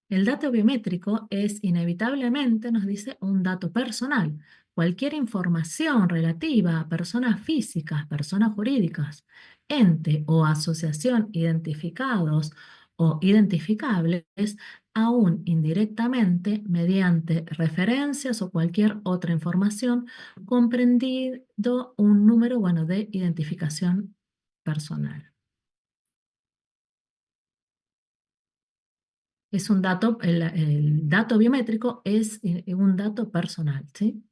el dato biométrico es inevitablemente, nos dice, un dato personal. Cualquier información relativa a personas físicas, personas jurídicas, ente o asociación identificados o identificables, aún indirectamente, mediante referencias o cualquier otra información, comprendido un número, bueno, de identificación personal. Es un dato, el dato biométrico es un dato personal, ¿sí?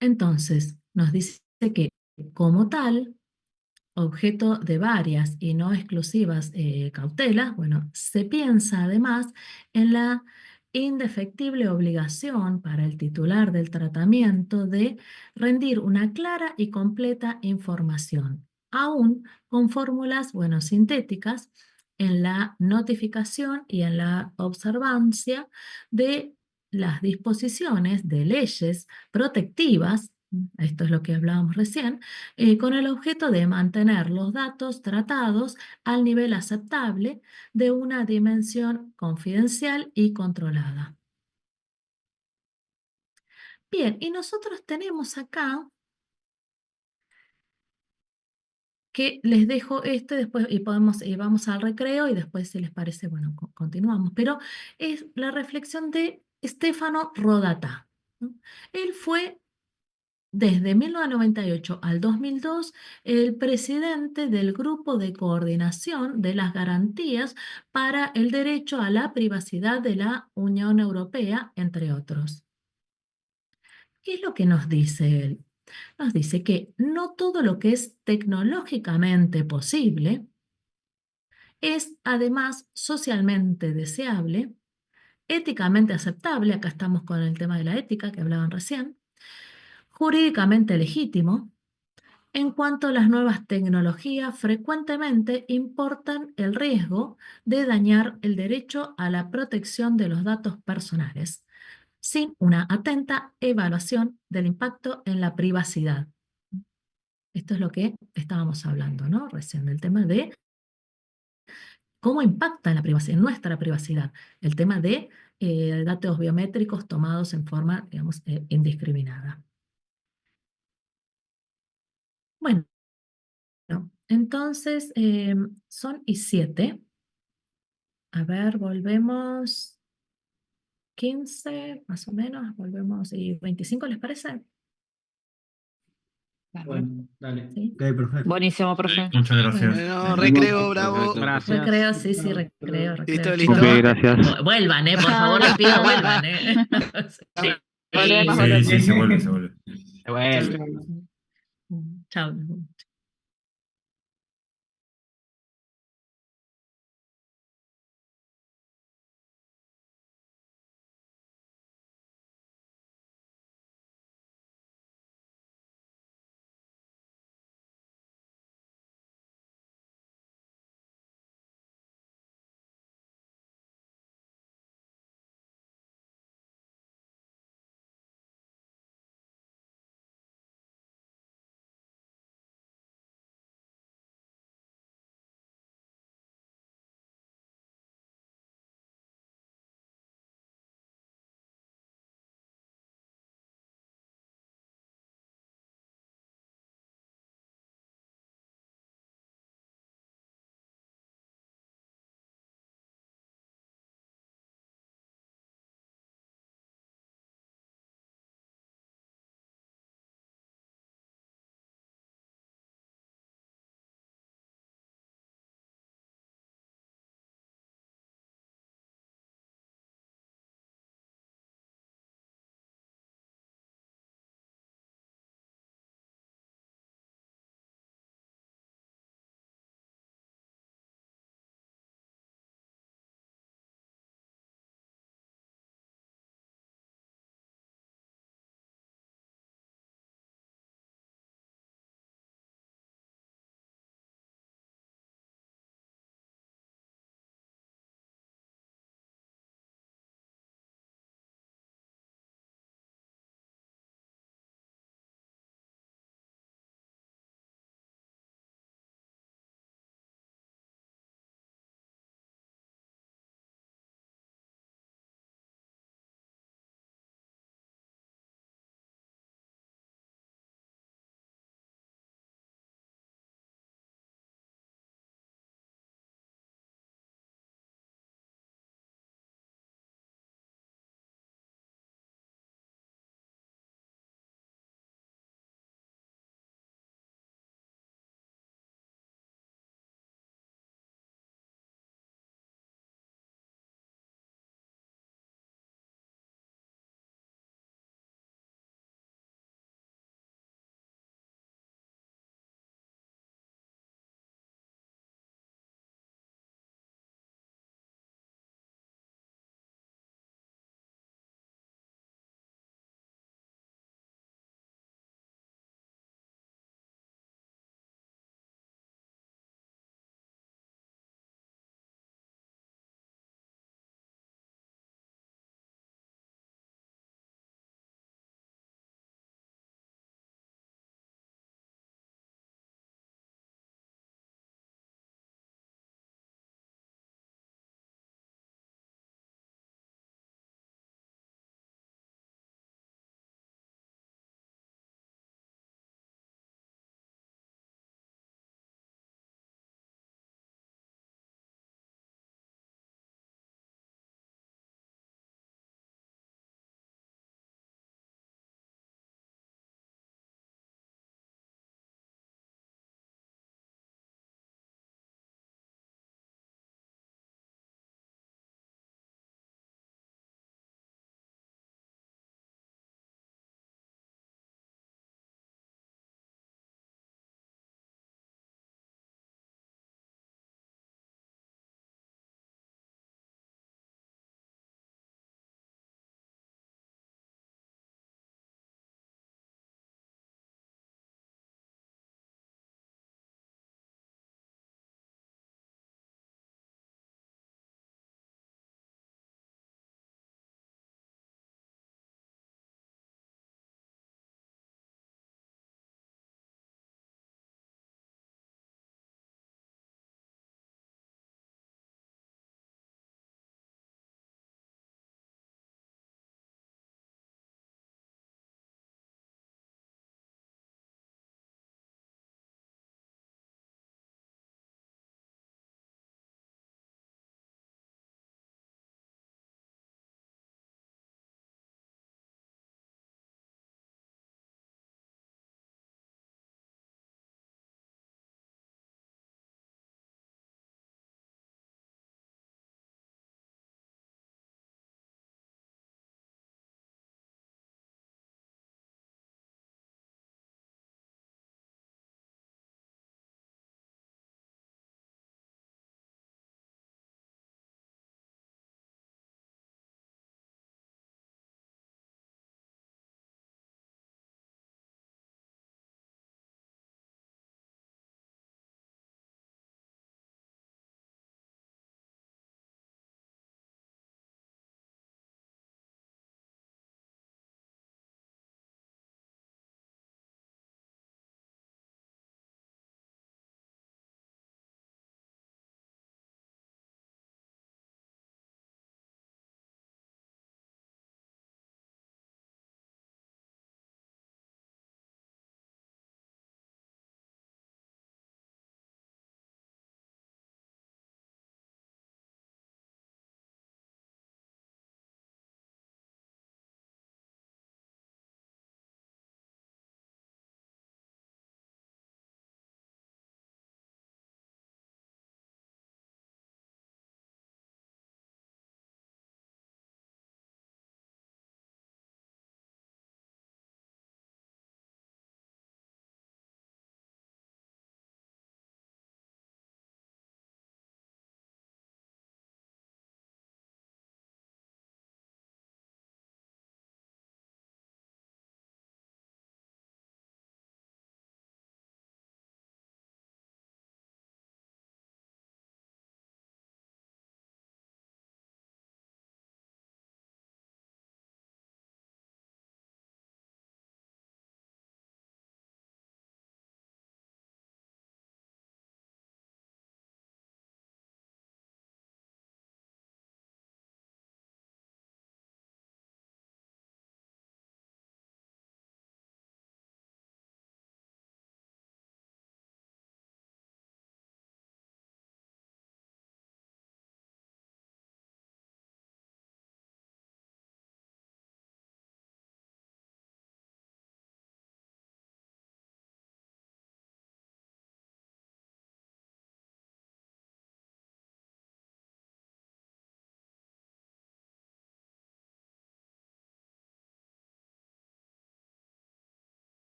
Entonces, nos dice que como tal, objeto de varias y no exclusivas cautelas, bueno, se piensa además en la indefectible obligación para el titular del tratamiento de rendir una clara y completa información, aún con fórmulas, bueno, sintéticas, en la notificación y en la observancia de las disposiciones de leyes protectivas, esto es lo que hablábamos recién, con el objeto de mantener los datos tratados al nivel aceptable de una dimensión confidencial y controlada. Bien, y nosotros tenemos acá que les dejo este después y vamos al recreo y después si les parece, bueno, continuamos. Pero es la reflexión de Stefano Rodata, ¿no? Él fue desde 1998 al 2002 el presidente del Grupo de Coordinación de las Garantías para el Derecho a la Privacidad de la Unión Europea, entre otros. ¿Qué es lo que nos dice él? Nos dice que no todo lo que es tecnológicamente posible es además socialmente deseable, éticamente aceptable, acá estamos con el tema de la ética que hablaban recién, jurídicamente legítimo. En cuanto a las nuevas tecnologías, frecuentemente importan el riesgo de dañar el derecho a la protección de los datos personales, sin una atenta evaluación del impacto en la privacidad. Esto es lo que estábamos hablando, ¿no? Recién del tema de cómo impacta en la privacidad, en nuestra privacidad, el tema de datos biométricos tomados en forma, digamos, indiscriminada. Bueno. Entonces, son y 7. A ver, volvemos 15, más o menos, volvemos y 25, ¿les parece? Bueno, dale. ¿Sí? Ok, perfecto. Buenísimo, profe. Muchas gracias. Bueno, recreo, bravo. Gracias. Recreo, sí, recreo, ¿Listo, chicos. listo? gracias. Vuelvan, por favor, les pido, vuelvan, Sí. Volvemos, Sí, volvemos. sí, se vuelve, se vuelve. Bueno. Chao.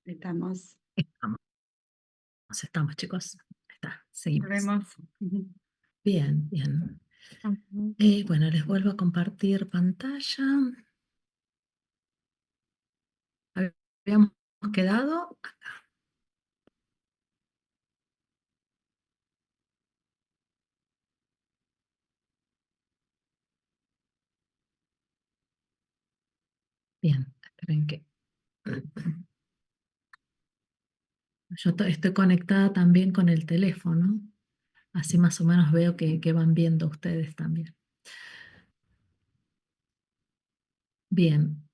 Estamos. Estamos, chicos. Está, seguimos. Volvemos. Bien, bien. Bueno, les vuelvo a compartir pantalla. Habíamos quedado acá. Bien, esperen que... Yo estoy conectada también con el teléfono, así más o menos veo que van viendo ustedes también. Bien,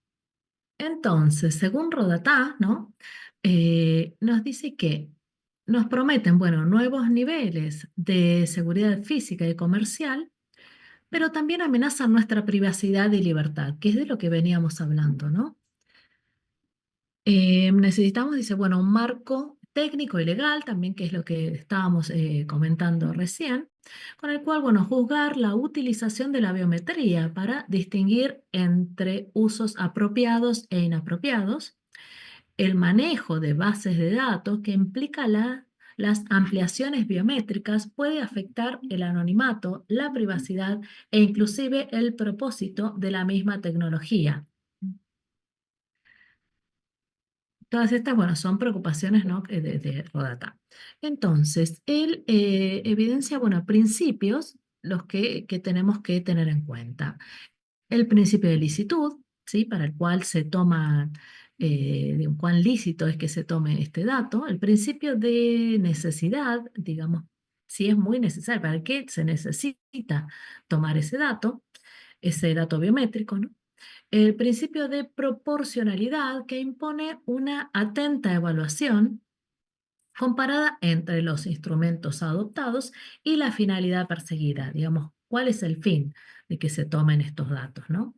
entonces, según Rodata, ¿no? Nos dice que nos prometen, bueno, nuevos niveles de seguridad física y comercial, pero también amenazan nuestra privacidad y libertad, que es de lo que veníamos hablando, ¿no? Necesitamos, dice, bueno, un marco técnico y legal, también que es lo que estábamos comentando recién, con el cual, bueno, juzgar la utilización de la biometría para distinguir entre usos apropiados e inapropiados, el manejo de bases de datos que implica las ampliaciones biométricas puede afectar el anonimato, la privacidad e inclusive el propósito de la misma tecnología. Todas estas, bueno, son preocupaciones, ¿no? de Rodata. Entonces, él evidencia, bueno, principios los que tenemos que tener en cuenta. El principio de licitud, ¿sí? Para el cual se toma, de cuán lícito es que se tome este dato. El principio de necesidad, digamos, si es muy necesario, ¿para qué se necesita tomar ese dato biométrico, ¿no? El principio de proporcionalidad que impone una atenta evaluación comparada entre los instrumentos adoptados y la finalidad perseguida. Digamos, ¿cuál es el fin de que se tomen estos datos, ¿no?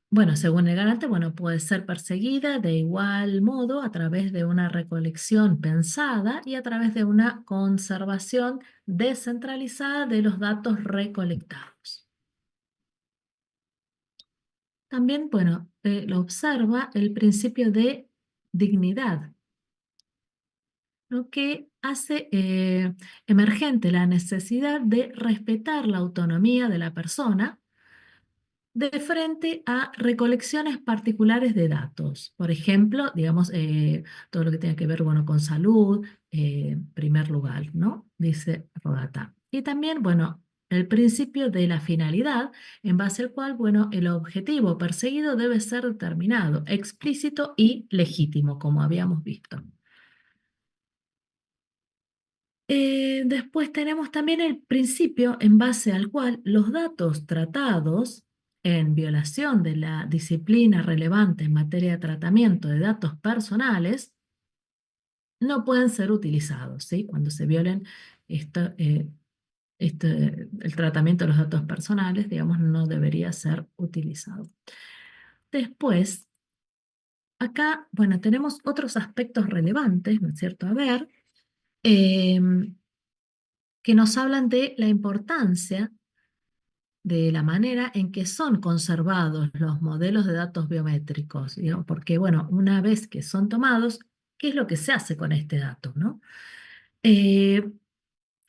Bueno, según el garante, bueno, puede ser perseguida de igual modo a través de una recolección pensada y a través de una conservación descentralizada de los datos recolectados. También, bueno, lo observa el principio de dignidad, lo que hace emergente la necesidad de respetar la autonomía de la persona de frente a recolecciones particulares de datos. Por ejemplo, digamos, todo lo que tenga que ver, bueno, con salud, en primer lugar, ¿no? Dice Rodata. Y también, bueno, el principio de la finalidad, en base al cual, bueno, el objetivo perseguido debe ser determinado, explícito y legítimo, como habíamos visto. Después tenemos también el principio en base al cual los datos tratados en violación de la disciplina relevante en materia de tratamiento de datos personales no pueden ser utilizados, ¿sí? Cuando se violen el tratamiento de los datos personales, digamos, no debería ser utilizado. Después, acá, bueno, tenemos otros aspectos relevantes, ¿no es cierto? A ver, que nos hablan de la importancia de la manera en que son conservados los modelos de datos biométricos, digamos, porque, bueno, una vez que son tomados, ¿qué es lo que se hace con este dato, no?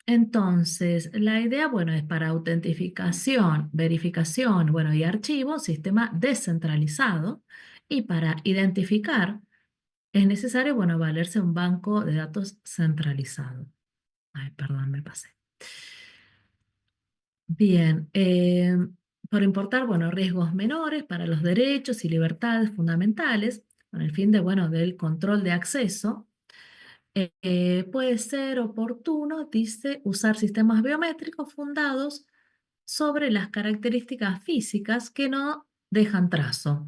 Entonces, la idea, bueno, es para autentificación, verificación, bueno, y archivo, sistema descentralizado, y para identificar es necesario, bueno, valerse un banco de datos centralizado. Ay, perdón, me pasé. Bien, por importar, bueno, riesgos menores para los derechos y libertades fundamentales, con el fin de, bueno, del control de acceso, puede ser oportuno, dice, usar sistemas biométricos fundados sobre las características físicas que no dejan trazo.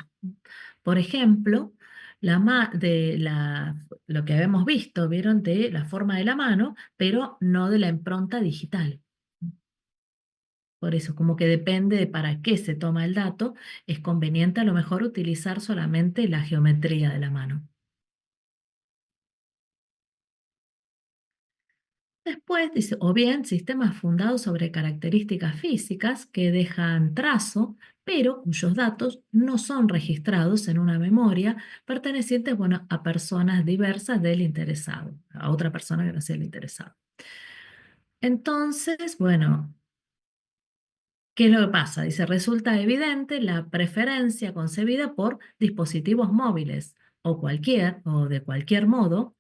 Por ejemplo, lo que habíamos visto, vieron, de la forma de la mano, pero no de la impronta digital. Por eso, como que depende de para qué se toma el dato, es conveniente a lo mejor utilizar solamente la geometría de la mano. Después dice, o bien sistemas fundados sobre características físicas que dejan trazo, pero cuyos datos no son registrados en una memoria perteneciente, bueno, a personas diversas del interesado, a otra persona que no sea el interesado. Entonces, bueno, ¿qué es lo que pasa? Dice, resulta evidente la preferencia concebida por dispositivos móviles o de cualquier modo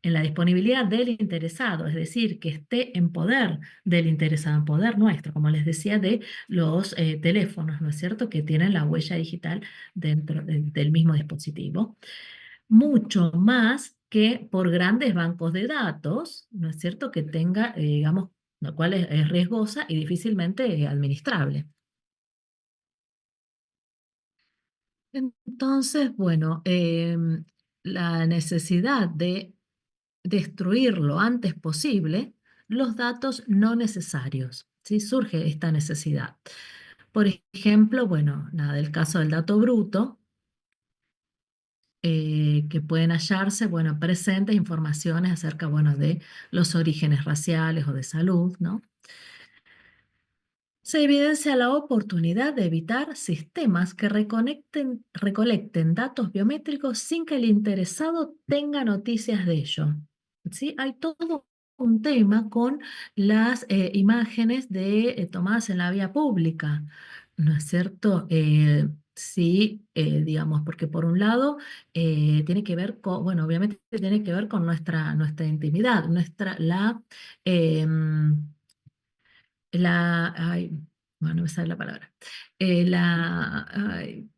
en la disponibilidad del interesado, es decir, que esté en poder del interesado, en poder nuestro, como les decía, de los teléfonos, ¿no es cierto?, que tienen la huella digital dentro del mismo dispositivo. Mucho más que por grandes bancos de datos, ¿no es cierto?, que tenga, digamos, lo cual es riesgosa y difícilmente administrable. Entonces, bueno, la necesidad de destruir lo antes posible los datos no necesarios, ¿sí? Surge esta necesidad. Por ejemplo, bueno, nada, del caso del dato bruto, que pueden hallarse, bueno, presentes informaciones acerca, bueno, de los orígenes raciales o de salud, ¿no? Se evidencia la oportunidad de evitar sistemas que recolecten datos biométricos sin que el interesado tenga noticias de ello. ¿Sí? Hay todo un tema con las imágenes tomadas en la vía pública, ¿no es cierto? Sí, digamos, porque por un lado tiene que ver con, bueno, obviamente tiene que ver con nuestra intimidad, em, ay, bueno, no me sale la palabra. Ay,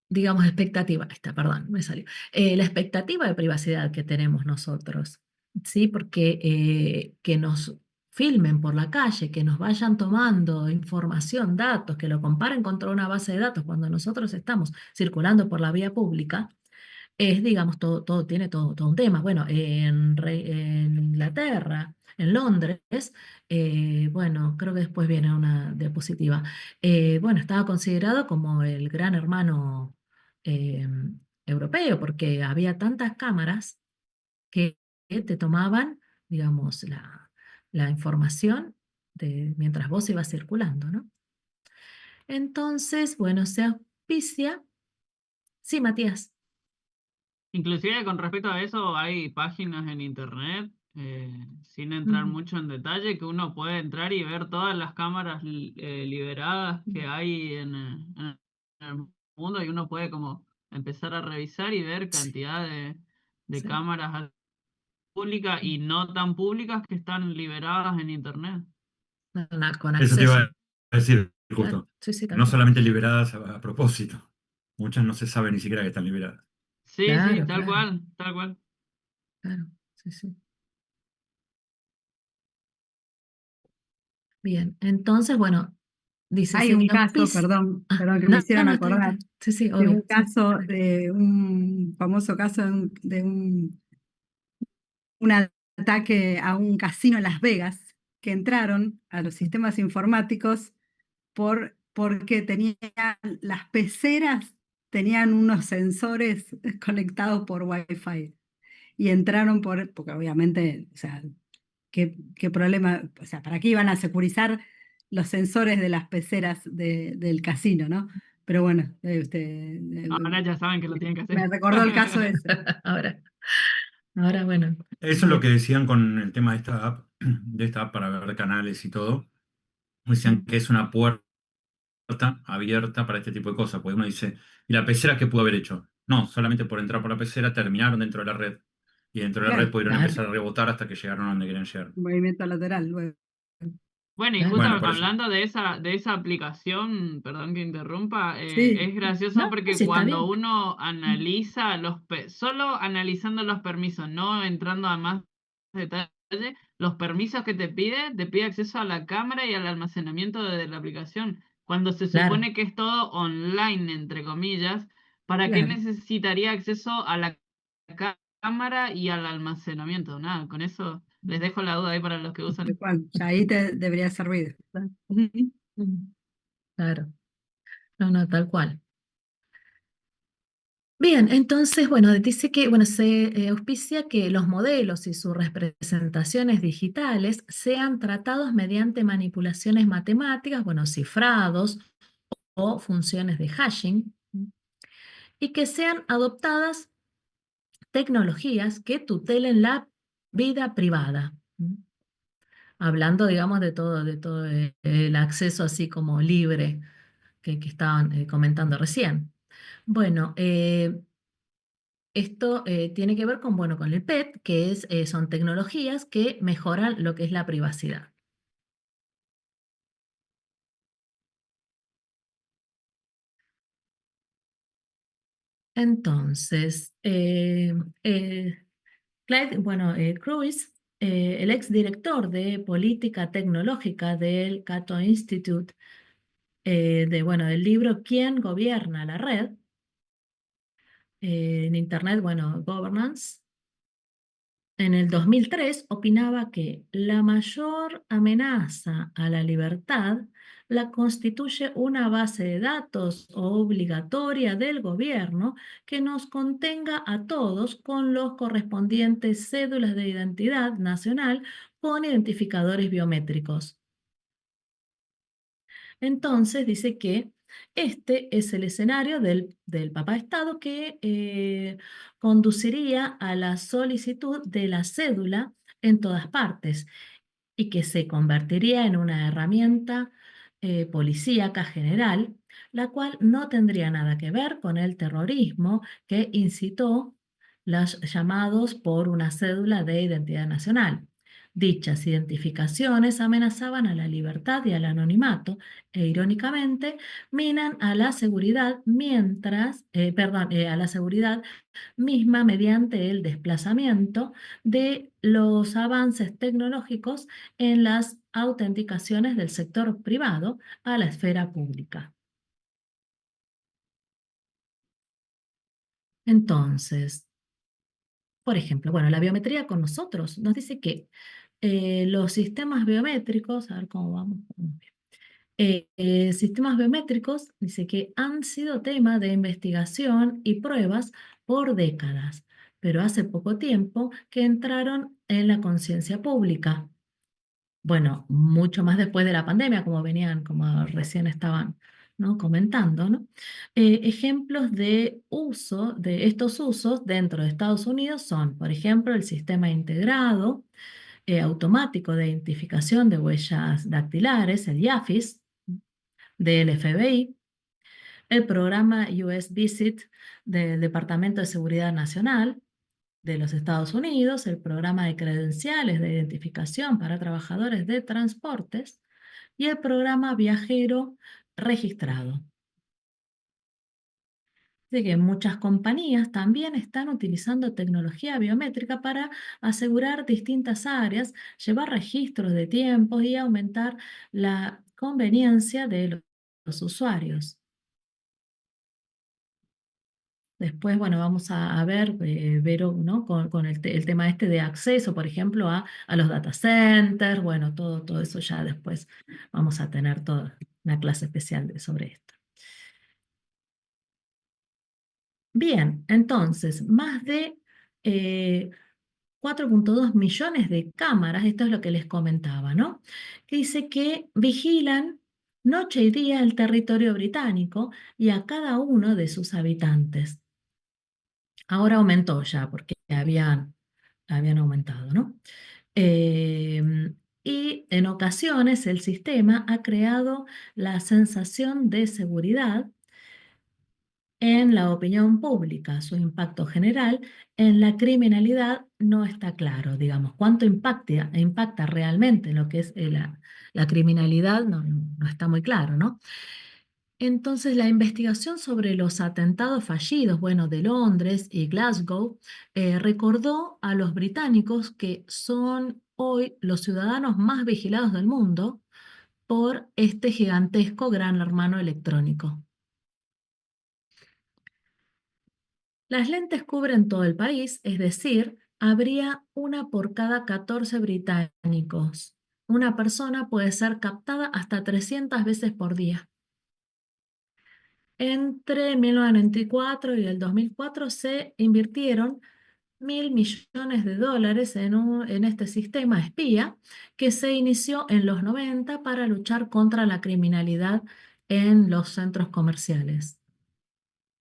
digamos, expectativa, ahí está, perdón, me salió. La expectativa de privacidad que tenemos nosotros, ¿sí? Porque que nos filmen por la calle, que nos vayan tomando información, datos, que lo comparen contra una base de datos cuando nosotros estamos circulando por la vía pública, es, digamos, tiene todo un tema. Bueno, en Inglaterra, en Londres, bueno, creo que después viene una diapositiva. Bueno, estaba considerado como el gran hermano eh, europeo, porque había tantas cámaras que te tomaban, digamos, la información mientras vos ibas circulando, ¿no? Entonces, bueno, se auspicia. Sí, Matías. Inclusive con respecto a eso, hay páginas en internet, sin entrar mucho en detalle, que uno puede entrar y ver todas las cámaras liberadas que hay en el mundo y uno puede como empezar a revisar y ver cantidad de Sí. cámaras públicas y no tan públicas que están liberadas en internet. Con Eso te iba acceso. a decir, Claro, justo. sí, sí, tal No cual. solamente liberadas a propósito. Muchas no se sabe ni siquiera que están liberadas. Sí, sí, Claro, tal claro, cual, tal cual. claro, sí, sí. Bien, entonces, bueno, dice, Hay se un caso, auspicia. perdón, perdón, que me No, hicieron no, está, acordar sí, sí, de un obvio. Sí. caso, de un famoso caso un ataque a un casino en Las Vegas, que entraron a los sistemas informáticos porque las peceras tenían unos sensores conectados por Wi-Fi y entraron porque obviamente, o sea, qué problema, o sea, ¿para qué iban a securizar los sensores de las peceras del casino, ¿no? Pero bueno, Ahora ya saben que lo tienen que hacer. me recordó el caso ese. Ahora, bueno. Eso es lo que decían con el tema de esta app para ver canales y todo. Decían que es una puerta abierta para este tipo de cosas. Porque uno dice, ¿y la pecera qué pudo haber hecho? No, solamente por entrar por la pecera terminaron dentro de la red. Y dentro de la red Claro, pudieron Claro, empezar a rebotar hasta que llegaron a donde querían llegar. movimiento lateral, luego. Bueno, y claro. justo Bueno, por eso. hablando de esa aplicación, perdón que interrumpa, Sí, es gracioso No, porque sí, está cuando bien. uno analiza solo analizando los permisos, no entrando a más detalle, los permisos que te pide acceso a la cámara y al almacenamiento de la aplicación. Cuando se Claro, supone que es todo online, entre comillas, ¿para qué claro, necesitaría acceso a la cámara y al almacenamiento? Nada, con eso les dejo la duda ahí para los que tal usan. cual. Ya ahí te debería servir. claro. No, no, tal cual. Bien, entonces, bueno, dice que, bueno, se auspicia que los modelos y sus representaciones digitales sean tratados mediante manipulaciones matemáticas, bueno, cifrados o funciones de hashing, y que sean adoptadas tecnologías que tutelen la vida privada. Hablando, digamos, de todo el acceso así como libre que estaban comentando recién. Bueno, esto tiene que ver con, bueno, con el PET, que son tecnologías que mejoran lo que es la privacidad. Entonces, Clyde, bueno, Cruz, el exdirector de política tecnológica del Cato Institute, bueno, del libro ¿Quién gobierna la red? En Internet, bueno, Governance. En el 2003 opinaba que la mayor amenaza a la libertad la constituye una base de datos obligatoria del gobierno que nos contenga a todos con los correspondientes cédulas de identidad nacional con identificadores biométricos. Entonces dice que este es el escenario del Papá Estado que conduciría a la solicitud de la cédula en todas partes y que se convertiría en una herramienta policíaca general, la cual no tendría nada que ver con el terrorismo que incitó los llamados por una cédula de identidad nacional. Dichas identificaciones amenazaban a la libertad y al anonimato e irónicamente minan a la seguridad a la seguridad misma mediante el desplazamiento de los avances tecnológicos en las autenticaciones del sector privado a la esfera pública. Entonces, por ejemplo, bueno, la biometría con nosotros nos dice que los sistemas biométricos, a ver cómo vamos. Sistemas biométricos dice que han sido tema de investigación y pruebas por décadas, pero hace poco tiempo que entraron en la conciencia pública. Bueno, mucho más después de la pandemia, como recién estaban, ¿no?, comentando, ¿no? Ejemplos de uso de estos usos dentro de Estados Unidos son, por ejemplo, el sistema integrado automático de identificación de huellas dactilares, el IAFIS, del FBI, el programa US Visit del Departamento de Seguridad Nacional de los Estados Unidos, el programa de credenciales de identificación para trabajadores de transportes y el programa viajero registrado. Así que muchas compañías también están utilizando tecnología biométrica para asegurar distintas áreas, llevar registros de tiempos y aumentar la conveniencia de los usuarios. Después, bueno, vamos a ver, Vero, ¿no?, con el tema este de acceso, por ejemplo, a los data centers, bueno, todo eso ya después vamos a tener toda una clase especial sobre esto. Bien, entonces, más de 4.2 millones de cámaras, esto es lo que les comentaba, ¿no? Que dice que vigilan noche y día el territorio británico y a cada uno de sus habitantes. Ahora aumentó ya, porque habían aumentado, ¿no? Y en ocasiones el sistema ha creado la sensación de seguridad en la opinión pública. Su impacto general en la criminalidad no está claro, digamos, cuánto impacta realmente en lo que es la criminalidad, no está muy claro, ¿no? Entonces, la investigación sobre los atentados fallidos, bueno, de Londres y Glasgow, recordó a los británicos que son hoy los ciudadanos más vigilados del mundo por este gigantesco gran hermano electrónico. Las lentes cubren todo el país, es decir, habría una por cada 14 británicos. Una persona puede ser captada hasta 300 veces por día. Entre 1994 y el 2004 se invirtieron $1.000 millones en este sistema espía que se inició en los 90 para luchar contra la criminalidad en los centros comerciales.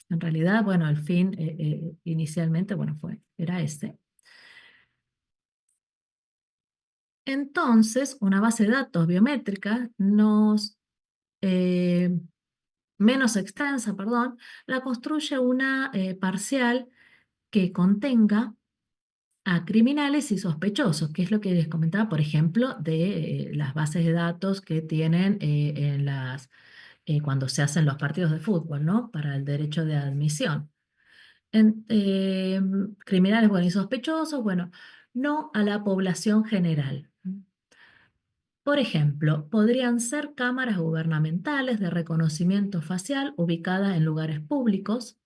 En realidad, bueno, el fin inicialmente, bueno, era ese. Entonces, una base de datos biométrica menos extensa, perdón, la construye una parcial que contenga a criminales y sospechosos, que es lo que les comentaba, por ejemplo, de las bases de datos que tienen cuando se hacen los partidos de fútbol, ¿no? Para el derecho de admisión. Criminales, bueno, y sospechosos, bueno, no a la población general. Por ejemplo, podrían ser cámaras gubernamentales de reconocimiento facial ubicadas en lugares públicos.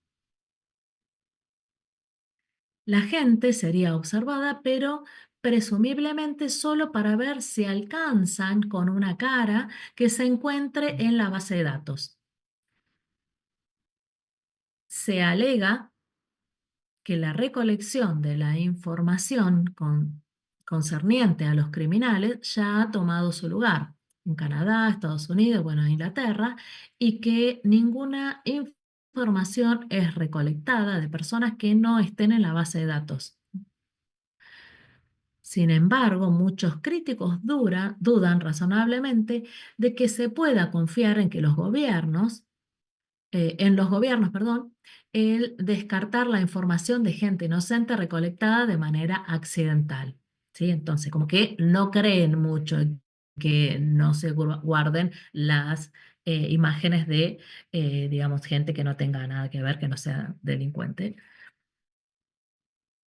La gente sería observada, pero presumiblemente solo para ver si alcanzan con una cara que se encuentre en la base de datos. Se alega que la recolección de la información concerniente a los criminales ya ha tomado su lugar en Canadá, Estados Unidos, bueno, Inglaterra, y que ninguna información es recolectada de personas que no estén en la base de datos. Sin embargo, muchos críticos dudan razonablemente de que se pueda confiar en que los gobiernos, perdón, el descartar la información de gente inocente recolectada de manera accidental. ¿Sí? Entonces, como que no creen mucho en que no se guarden las imágenes de, digamos, gente que no tenga nada que ver, que no sea delincuente.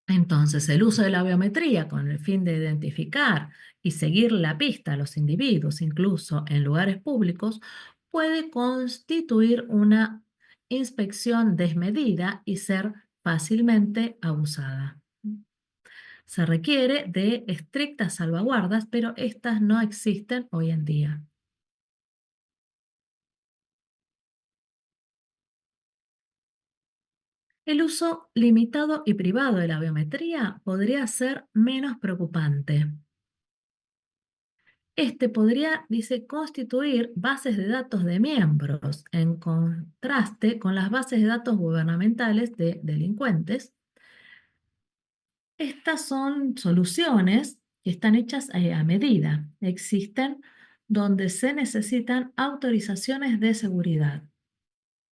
Entonces, el uso de la biometría con el fin de identificar y seguir la pista a los individuos, incluso en lugares públicos, puede constituir una inspección desmedida y ser fácilmente abusada. Se requiere de estrictas salvaguardas, pero estas no existen hoy en día. El uso limitado y privado de la biometría podría ser menos preocupante. Este podría, dice, constituir bases de datos de miembros en contraste con las bases de datos gubernamentales de delincuentes. Estas son soluciones que están hechas a medida. Existen donde se necesitan autorizaciones de seguridad,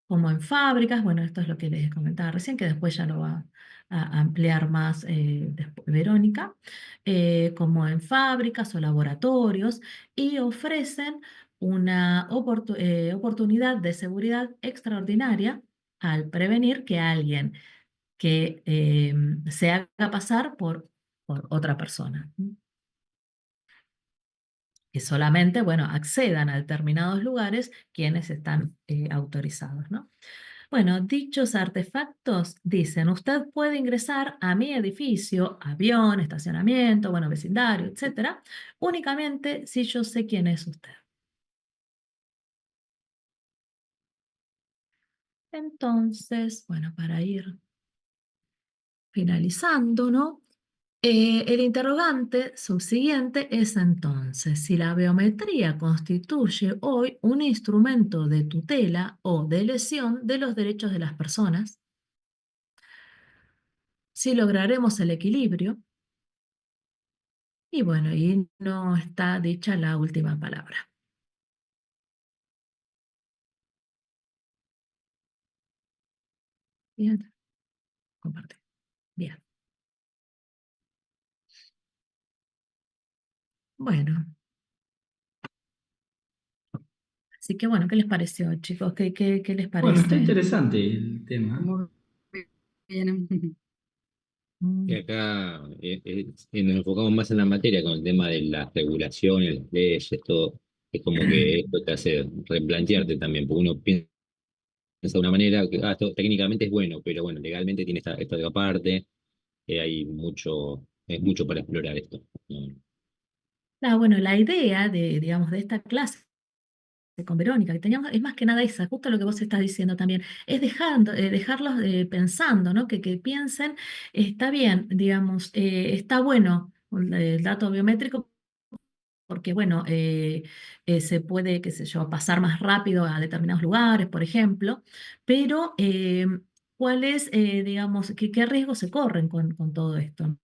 como en fábricas. Bueno, esto es lo que les comentaba recién, que después ya lo va a ampliar más Verónica, como en fábricas o laboratorios, y ofrecen una oportunidad de seguridad extraordinaria al prevenir que alguien que se haga pasar por otra persona. Que solamente, bueno, accedan a determinados lugares quienes están autorizados, ¿no? Bueno, dichos artefactos dicen, usted puede ingresar a mi edificio, avión, estacionamiento, bueno, vecindario, etcétera, únicamente si yo sé quién es usted. Entonces, bueno, para ir finalizando, ¿no? El interrogante subsiguiente es entonces si la biometría constituye hoy un instrumento de tutela o de lesión de los derechos de las personas, si lograremos el equilibrio, y bueno, y no está dicha la última palabra. Bien, compartir. Bien. Bueno, así que bueno, ¿qué les pareció, chicos? ¿Qué les Bueno, está parece? interesante el tema. Muy bien. Y acá nos enfocamos más en la materia con el tema de las regulaciones, las leyes, todo. Es como que esto te hace replantearte también, porque uno piensa de una manera que esto técnicamente es bueno, pero bueno, legalmente tiene esta otra parte, es mucho para explorar esto. ¿No? Bueno, la idea de, digamos, de esta clase con Verónica, que teníamos, es más que nada esa, justo lo que vos estás diciendo también, es dejarlos pensando, ¿no? Que piensen, está bien, digamos, está bueno el dato biométrico porque, bueno, se puede, qué sé yo, pasar más rápido a determinados lugares, por ejemplo, pero ¿cuál es, digamos, qué riesgos se corren con todo esto?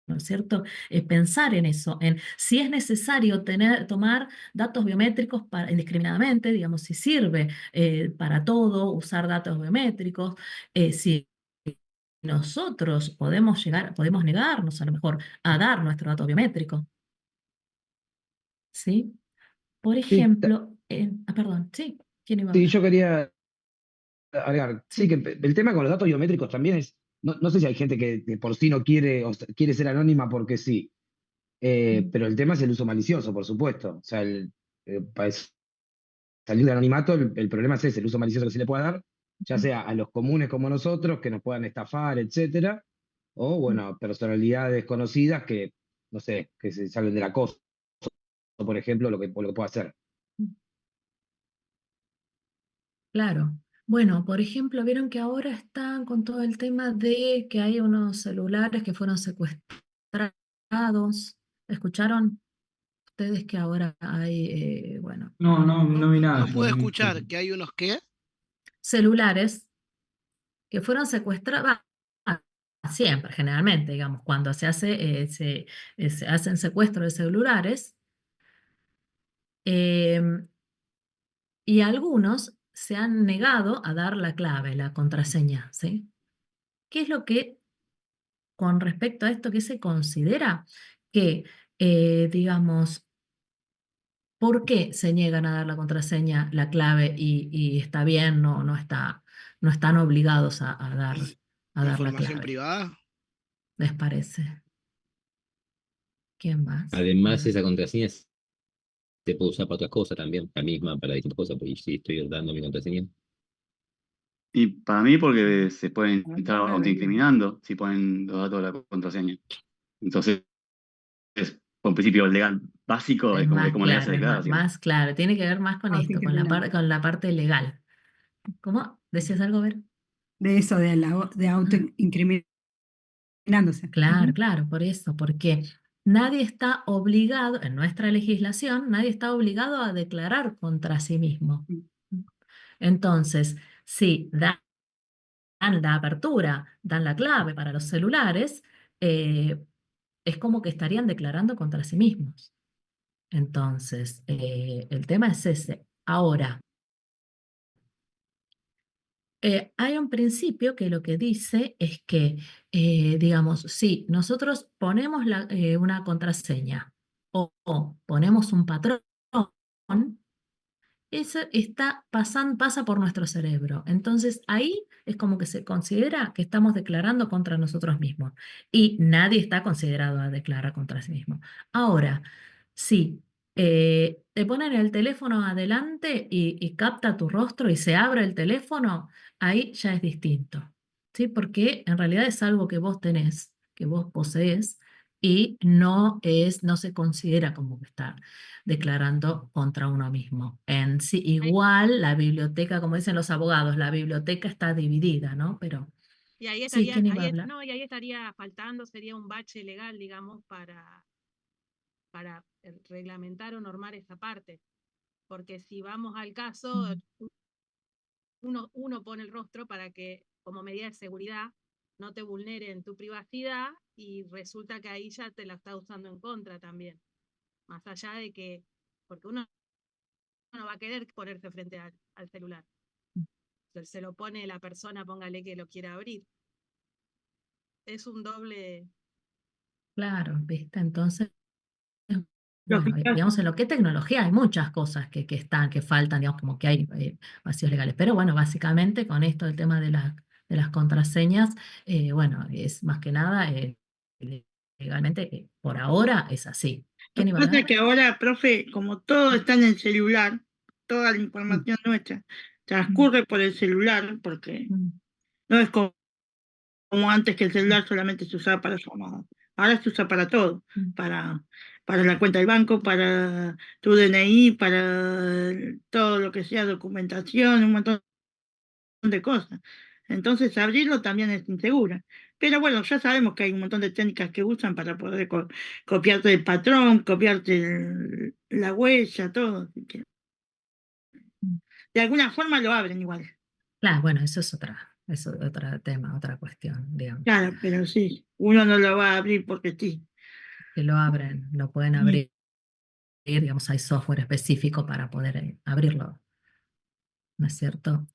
¿No es cierto? Pensar en eso, en si es necesario tomar datos biométricos indiscriminadamente, digamos, si sirve para todo usar datos biométricos, si nosotros podemos negarnos a lo mejor a dar nuestro dato biométrico, ¿sí? Por Sí, ejemplo, perdón, sí, ¿quién iba a sí, hablar? yo quería agregar, sí, Sí. que el tema con los datos biométricos también es, no sé si hay gente que por sí no quiere, o quiere ser anónima porque sí, pero el tema es el uso malicioso, por supuesto. O sea, para salir del anonimato, el problema es ese, el uso malicioso que se le puede dar, ya sea a los comunes como nosotros, que nos puedan estafar, etcétera, o bueno, a personalidades conocidas que, no sé, que se salen de la cosa, por ejemplo, lo que puede hacer. Claro. Bueno, por ejemplo, vieron que ahora están con todo el tema de que hay unos celulares que fueron secuestrados. ¿Escucharon ustedes que ahora hay, bueno, No vi nada No yo, puedo no vi escuchar noticias. que hay unos que. celulares que fueron secuestrados? Siempre, generalmente, digamos, cuando se hacen secuestros de celulares, em, y algunos se han negado a dar la clave, la contraseña, ¿sí? ¿Qué es lo que con respecto a esto que se considera que, digamos, ¿por qué se niegan a dar la contraseña, la clave y está bien, no están obligados a dar la Información clave? privada. ¿Les parece? ¿Quién más? A Además, ver. esa contraseña se puede usar para otras cosas también, la misma para distintas cosas, porque si estoy dando mi contraseña. Y para mí porque se pueden estar autoincriminando si ponen los datos de la contraseña. Entonces, por un principio legal básico, Es es como que más cómo le vas a claro, es declarar, si no. más claro, tiene que ver más con esto, con la parte legal. ¿Cómo? ¿Decías algo, Ver? De eso, de autoincriminándose. Claro, Ujú. claro, por eso, porque nadie está obligado, en nuestra legislación, nadie está obligado a declarar contra sí mismo. Entonces, si dan la apertura, dan la clave para los celulares, eh, es como que estarían declarando contra sí mismos. Entonces, el tema es ese. Ahora, hay un principio que lo que dice es que, digamos, si nosotros ponemos una contraseña o ponemos un patrón, eso pasa por nuestro cerebro. Entonces ahí es como que se considera que estamos declarando contra nosotros mismos y nadie está considerado a declarar contra sí mismo. Ahora, si te ponen el teléfono adelante y capta tu rostro y se abre el teléfono, ahí ya es distinto, ¿sí? Porque en realidad es algo que vos tenés, que vos poseés y no se considera como que está declarando contra uno mismo. En sí, igual la biblioteca, como dicen los abogados, la biblioteca está dividida, ¿no? Pero Y ahí sí, estaría, ¿quién iba a hablar? no, y ahí estaría faltando, sería un bache legal, digamos, para reglamentar o normar esa parte. Porque si vamos al caso, uno pone el rostro para que, como medida de seguridad, no te vulneren tu privacidad y resulta que ahí ya te la está usando en contra también. Más allá de que, porque uno no va a querer ponerse frente al celular. Se lo pone la persona, póngale que lo quiera abrir. Es un doble. Claro, ¿viste? Entonces, Lo que bueno, pasa, digamos, en lo que es tecnología hay muchas cosas que faltan, digamos, como que hay vacíos legales. Pero bueno, básicamente con esto del tema de las contraseñas, bueno, es más que nada, legalmente, por ahora es así. lo ¿Quién que iba a pasa es hablar? que ahora, profe, como todo está en el celular, toda la Mm, información nuestra mm, transcurre por el celular, porque mm. no es como antes que el celular solamente se usaba para llamadas. Ahora se usa para todo, para la cuenta del banco, para tu DNI, para todo lo que sea documentación, un montón de cosas. Entonces abrirlo también es insegura. Pero bueno, ya sabemos que hay un montón de técnicas que usan para poder copiarte el patrón, copiarte la huella, todo. Así que de alguna forma lo abren igual. Claro, bueno, eso es otro tema, otra cuestión, digamos. Claro, pero sí, uno no lo va a abrir porque sí. Que lo abren, lo pueden abrir, digamos, hay software específico para poder abrirlo, ¿no es cierto?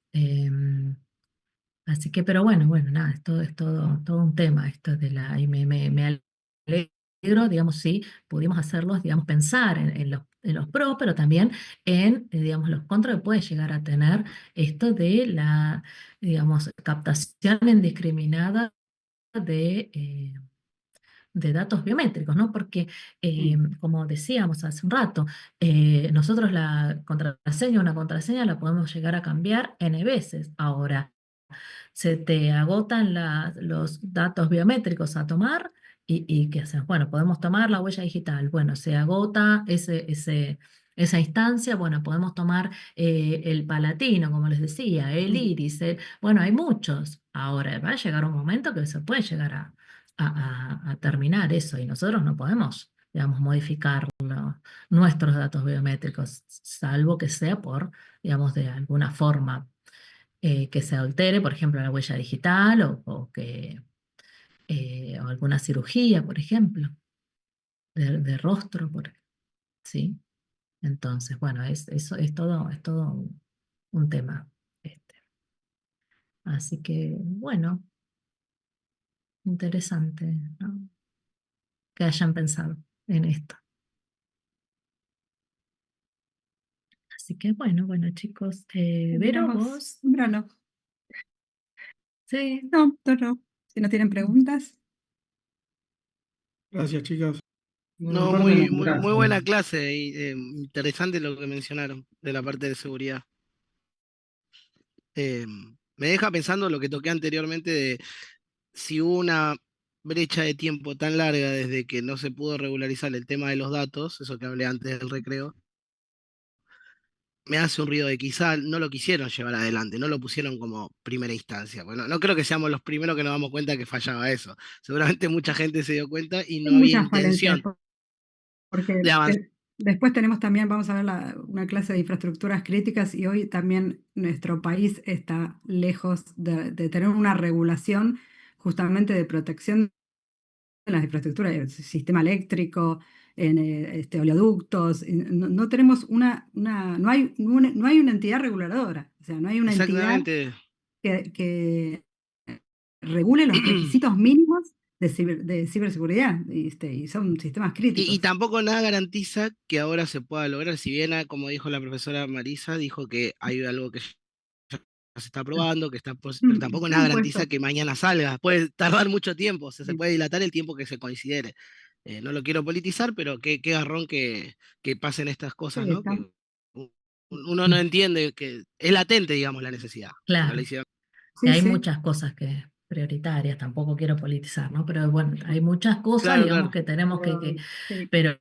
Así que, pero bueno, nada, esto es todo un tema, esto de y me alegro, digamos, sí, pudimos hacerlos, digamos, pensar en los pros, pero también en, digamos, los contras que puede llegar a tener esto de la, digamos, captación indiscriminada de datos biométricos, ¿no? Porque, como decíamos hace un rato, nosotros una contraseña la podemos llegar a cambiar N veces. Ahora, se te agotan los datos biométricos a tomar y ¿qué hacen? Bueno, podemos tomar la huella digital. Bueno, se agota esa instancia. Bueno, podemos tomar el palatino, como les decía, el iris. Bueno, hay muchos. Ahora va a llegar un momento que se puede llegar a terminar eso y nosotros no podemos, digamos, modificar nuestros datos biométricos, salvo que sea por, digamos, de alguna forma que se altere, por ejemplo, la huella digital o alguna cirugía, por ejemplo, de rostro, ¿sí? Entonces, bueno, eso es todo un tema. Así que, bueno, interesante, ¿no? Que hayan pensado en esto. Así que, bueno, chicos, Vero, Terminamos. vos. Temprano. Sí. No. Si no tienen preguntas. Gracias, chicas. No, Aparte, muy gracias. buena clase y interesante lo que mencionaron de la parte de seguridad. Me deja pensando lo que toqué anteriormente de si hubo una brecha de tiempo tan larga desde que no se pudo regularizar el tema de los datos, eso que hablé antes del recreo, me hace un ruido de quizá no lo quisieron llevar adelante, no lo pusieron como primera instancia. Bueno, no creo que seamos los primeros que nos damos cuenta que fallaba eso. Seguramente mucha gente se dio cuenta y Hay no había muchas falencias, intención porque de avanzar. después tenemos también, vamos a ver una clase de infraestructuras críticas y hoy también nuestro país está lejos de tener una regulación justamente de protección de las infraestructuras, el sistema eléctrico, en oleoductos. No tenemos no hay una entidad reguladora, o sea, no hay una entidad Exactamente. que regule los requisitos mínimos de ciberseguridad, y son sistemas Y críticos. tampoco nada garantiza que ahora se pueda lograr, si bien, como dijo la profesora Marisa, dijo que hay algo que ya se está probando, pero tampoco nada garantiza que mañana salga. Puede tardar mucho tiempo, se puede dilatar el tiempo que se considere. No lo quiero politizar, pero qué garrón que pasen estas cosas, Sí, ¿no? Que uno no entiende que es latente, digamos, la necesidad. Claro. No la hicieron. Y hay muchas cosas que prioritarias, tampoco quiero politizar, ¿no? Pero bueno, hay muchas cosas, digamos, que tenemos pero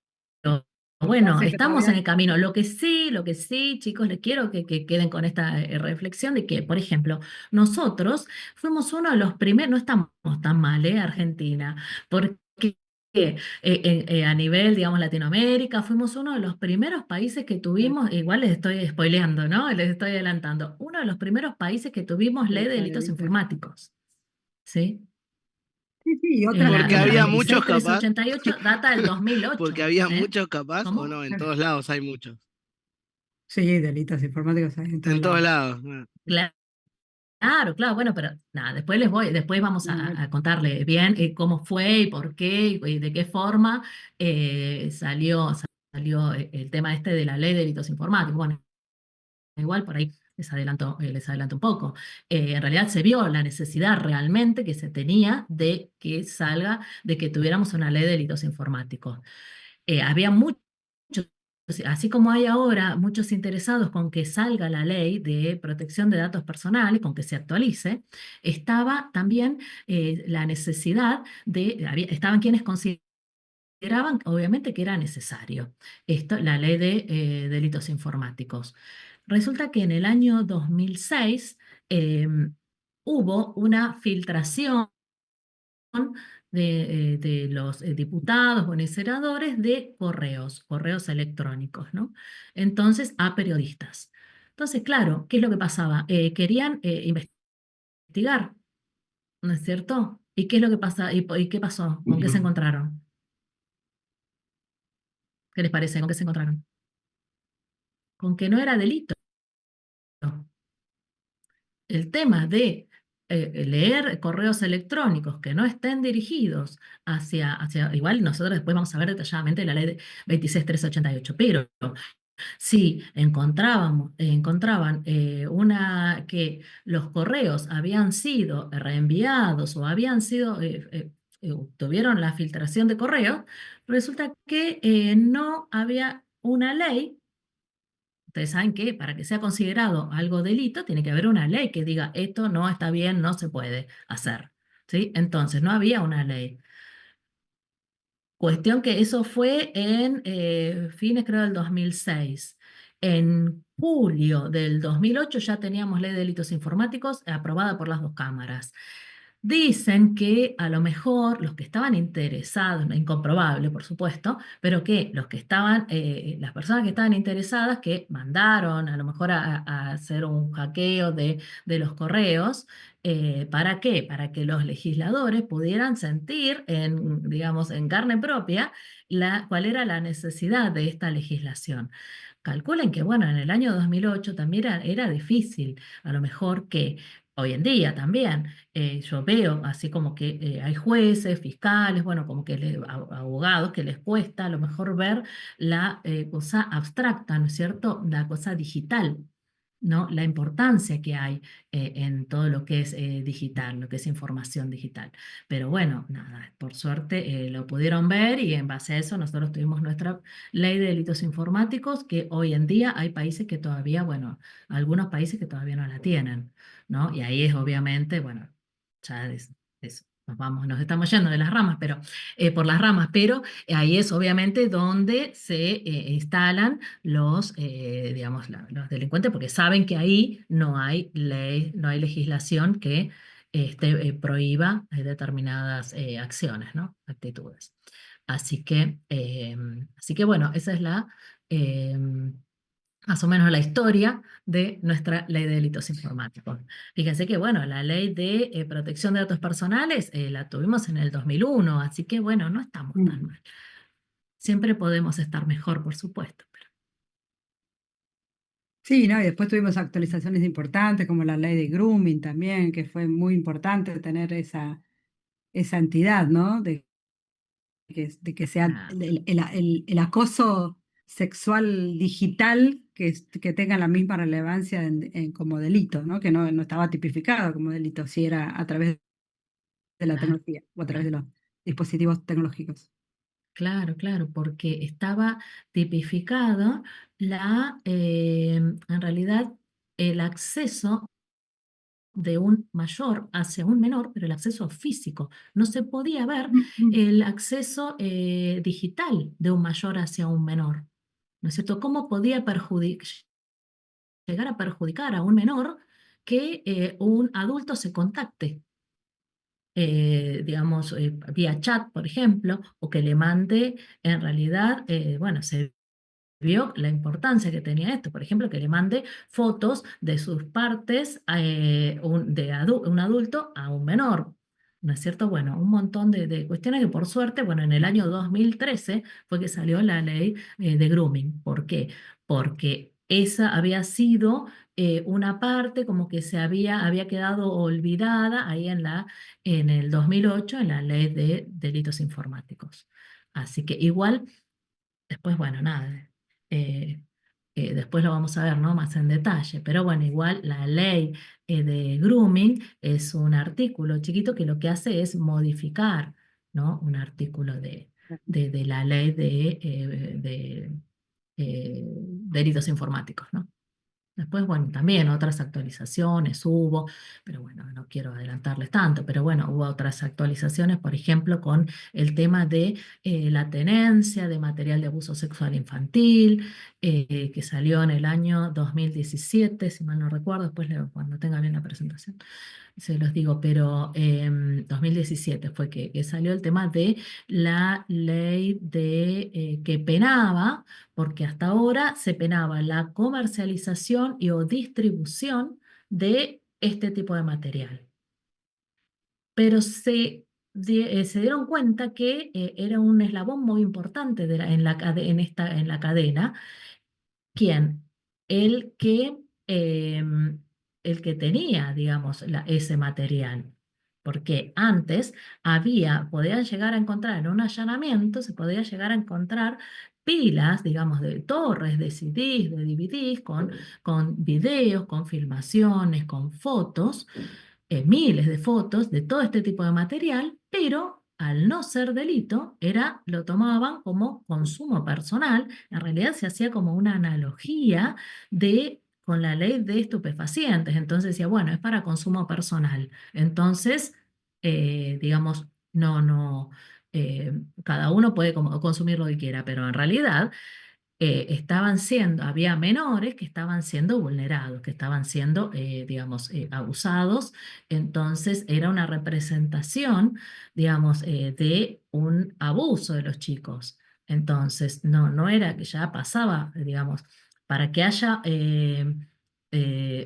bueno, Parece que estamos en todavía- el camino. Lo que sí, chicos, les quiero que queden con esta reflexión de que, por ejemplo, nosotros fuimos uno de los primeros, no estamos tan mal, Argentina, porque a nivel, digamos, Latinoamérica, fuimos uno de los primeros países que tuvimos, igual les estoy spoileando, ¿no? Les estoy adelantando, uno de los primeros países que tuvimos ley de delitos informáticos, ¿sí? Sí, y otras Porque había muchos 26388 data del 2008. Porque había ¿eh? muchos capaz, ¿Cómo? o no, en todos lados hay muchos. Sí, delitos informáticos hay en todos En todos lados. lados. Claro, bueno, pero nada, después vamos a contarle bien cómo fue y por qué y de qué forma salió el tema este de la ley de delitos informáticos. Bueno, igual por ahí les adelanto un poco. En realidad se vio la necesidad realmente que se tenía de que tuviéramos una ley de delitos informáticos. Había muchos así como hay ahora muchos interesados con que salga la ley de protección de datos personales, con que se actualice, estaba también la necesidad estaban quienes consideraban, obviamente, que era necesario esto, la ley de delitos informáticos. Resulta que en el año 2006 hubo una filtración de los diputados, bueno, y senadores de correos electrónicos, ¿no? Entonces, a periodistas. Entonces, claro, ¿qué es lo que pasaba? Querían investigar, ¿no es cierto? ¿Y qué es lo que pasa? ¿Y qué pasó? ¿Con qué se encontraron? ¿Qué les parece? ¿Con qué se encontraron? Con que no era delito. El tema de leer correos electrónicos que no estén dirigidos igual nosotros después vamos a ver detalladamente la ley de 26388, pero si encontraban que los correos habían sido reenviados o tuvieron la filtración de correos, resulta que no había una ley. Ustedes saben que para que sea considerado algo delito, tiene que haber una ley que diga esto no está bien, no se puede hacer. ¿Sí? Entonces, no había una ley. Cuestión que eso fue en fines, creo, del 2006. En julio del 2008 ya teníamos ley de delitos informáticos aprobada por las dos cámaras. Dicen que a lo mejor los que estaban interesados, no incomprobable por supuesto, pero que las personas que estaban interesadas que mandaron a lo mejor a hacer un hackeo de los correos, ¿para qué? Para que los legisladores pudieran sentir digamos, en carne propia cuál era la necesidad de esta legislación. Calculen que, bueno, en el año 2008 también era difícil, a lo mejor que hoy en día también yo veo así como que hay jueces, fiscales, bueno, como que abogados que les cuesta a lo mejor ver la cosa abstracta, ¿no es cierto? La cosa digital, ¿no? La importancia que hay en todo lo que es digital, lo que es información digital. Pero bueno, nada, por suerte lo pudieron ver y en base a eso nosotros tuvimos nuestra ley de delitos informáticos que hoy en día hay países que todavía, bueno, algunos países que todavía no la tienen, ¿no? Y ahí es obviamente, bueno, ya nos estamos yendo de las ramas, pero por las ramas, pero ahí es obviamente donde se instalan digamos, los delincuentes, porque saben que ahí no hay ley, no hay legislación que prohíba determinadas acciones, ¿no? Actitudes. Así que bueno, esa es más o menos la historia de nuestra ley de delitos informáticos. Fíjense que, bueno, la ley de protección de datos personales la tuvimos en el 2001, así que, bueno, no estamos tan mal. Siempre podemos estar mejor, por supuesto. Sí, ¿no? Y después tuvimos actualizaciones importantes como la ley de grooming también, que fue muy importante tener esa entidad, ¿no? De que sea el acoso sexual digital que tenga la misma relevancia como delito, ¿no? Que no estaba tipificado como delito, si era a través de la tecnología o a través de los dispositivos tecnológicos. Claro, claro, porque estaba tipificado en realidad, el acceso de un mayor hacia un menor, pero el acceso físico. No se podía ver el acceso digital de un mayor hacia un menor. ¿No es cierto? ¿Cómo podía llegar a perjudicar a un menor que un adulto se contacte? Digamos, vía chat, por ejemplo, o que le mande, en realidad, bueno, se vio la importancia que tenía esto, por ejemplo, que le mande fotos de sus partes un adulto a un menor, ¿no es cierto? Bueno, un montón de cuestiones que por suerte, bueno, en el año 2013 fue que salió la ley de grooming. ¿Por qué? Porque esa había sido una parte como que había quedado olvidada ahí en el 2008 en la ley de delitos informáticos. Así que igual, después, bueno, nada. eh, Después lo vamos a ver, ¿no? Más en detalle, pero bueno, igual la ley de grooming es un artículo chiquito que lo que hace es modificar, ¿no? Un artículo de la ley delitos informáticos, ¿no? Después, bueno, también otras actualizaciones hubo, pero bueno, no quiero adelantarles tanto, pero bueno, hubo otras actualizaciones, por ejemplo, con el tema de la tenencia de material de abuso sexual infantil, que salió en el año 2017, si mal no recuerdo, después cuando tenga bien la presentación se los digo, pero 2017 fue que salió el tema de la ley que penaba, porque hasta ahora se penaba la comercialización y o distribución de este tipo de material. Pero se dieron cuenta que era un eslabón muy importante en la cadena. ¿Quién? El que, el que tenía, digamos, ese material. Porque antes podían llegar a encontrar en un allanamiento, se podía llegar a encontrar pilas, digamos, de torres, de CDs, de DVDs, con videos, con filmaciones, con fotos, miles de fotos de todo este tipo de material, pero al no ser delito, lo tomaban como consumo personal. En realidad se hacía como una analogía con la ley de estupefacientes. Entonces decía, bueno, es para consumo personal. Entonces, digamos, no, cada uno puede consumir lo que quiera, pero en realidad había menores que estaban siendo vulnerados, que estaban siendo, digamos, abusados. Entonces era una representación, digamos, de un abuso de los chicos. Entonces no era que ya pasaba, digamos, para que haya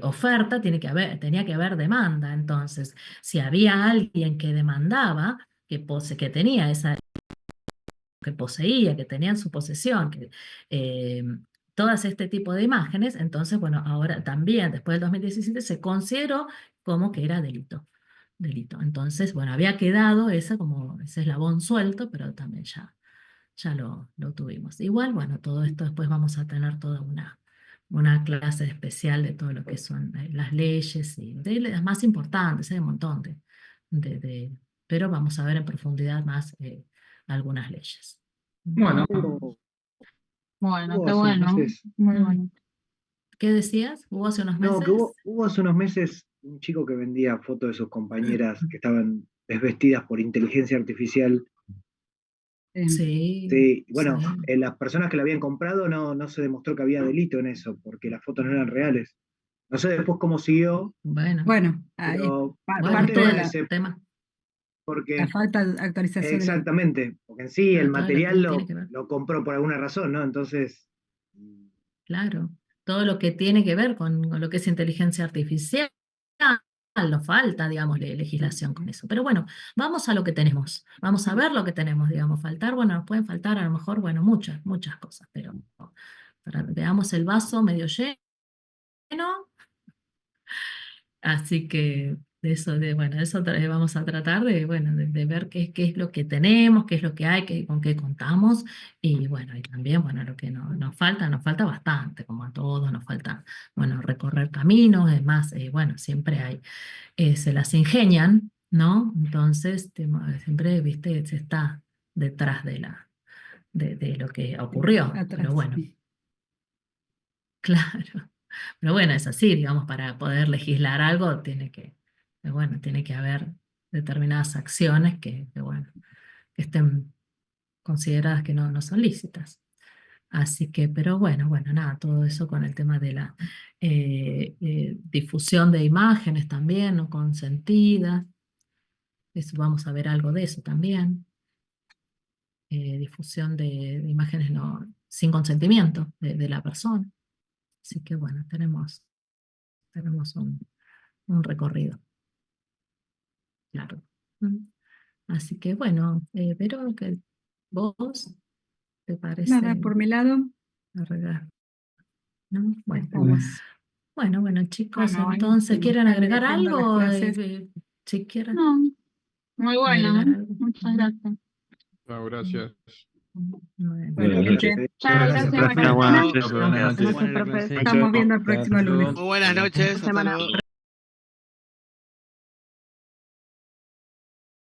oferta tenía que haber demanda. Entonces, si había alguien que demandaba, que tenía esa que poseía, que tenía en su posesión, todas este tipo de imágenes, entonces, bueno, ahora también, después del 2017, se consideró como que era delito. Entonces, bueno, había quedado como ese eslabón suelto, pero también ya lo tuvimos. Igual, bueno, todo esto después vamos a tener toda una clase especial de todo lo que son las leyes y de las más importantes, hay un montón pero vamos a ver en profundidad más algunas leyes. Bueno, Bueno, Hubo qué hace unos bueno, meses, muy bueno. ¿Qué decías? ¿Hubo hace unos no, que meses? hubo hace unos meses un chico que vendía fotos de sus compañeras que estaban desvestidas por inteligencia artificial. Sí, Sí, bueno, sí. las personas que la habían comprado no se demostró que había delito en eso, porque las fotos no eran reales. No sé después cómo siguió, Bueno, ahí, pero Bueno, parte todo era el ese, tema. la porque falta de actualización de la... exactamente, porque en sí el Todo lo material que tiene que ver. lo compró por alguna razón, ¿no? Entonces, Claro, todo lo que tiene que ver con lo que es inteligencia artificial, nos falta, digamos, legislación con eso. Pero bueno, vamos a lo que tenemos, vamos a ver lo que tenemos, digamos, bueno, nos pueden faltar a lo mejor, bueno, muchas cosas, pero veamos el vaso medio lleno. Así que bueno, vamos a tratar de ver qué es lo que tenemos, qué es lo que hay, con qué contamos, y bueno, y también, bueno, lo que nos falta bastante, como a todos, nos falta, bueno, recorrer caminos, es más, bueno, siempre se las ingenian, ¿no? Entonces, siempre, viste, se está detrás de lo que ocurrió, pero Atrás. bueno, claro. Pero bueno, es así, digamos, para poder legislar algo tiene que haber determinadas acciones bueno, que estén consideradas que no son lícitas. Así que, pero bueno, nada, todo eso con el tema de la difusión de imágenes también, no consentidas. Vamos a ver algo de eso también. Difusión de imágenes sin consentimiento de la persona. Así que bueno, tenemos un recorrido, claro. Así que bueno, pero que vos te parece Nada, por mi lado, arreglar, ¿no? Bueno, estamos. bueno, chicos, Bueno, entonces, ¿quieren agregar Agradeciendo las algo? clases. Si quieren no, muy bueno, agregar algo. muchas gracias. No, gracias. Bueno, Bueno, noches. Chao, gracias, Buenas Mariana. noches. Buenas noches. Buenas noches. Estamos viendo el próximo lunes. Muy buenas noches. Hasta Semana. luego.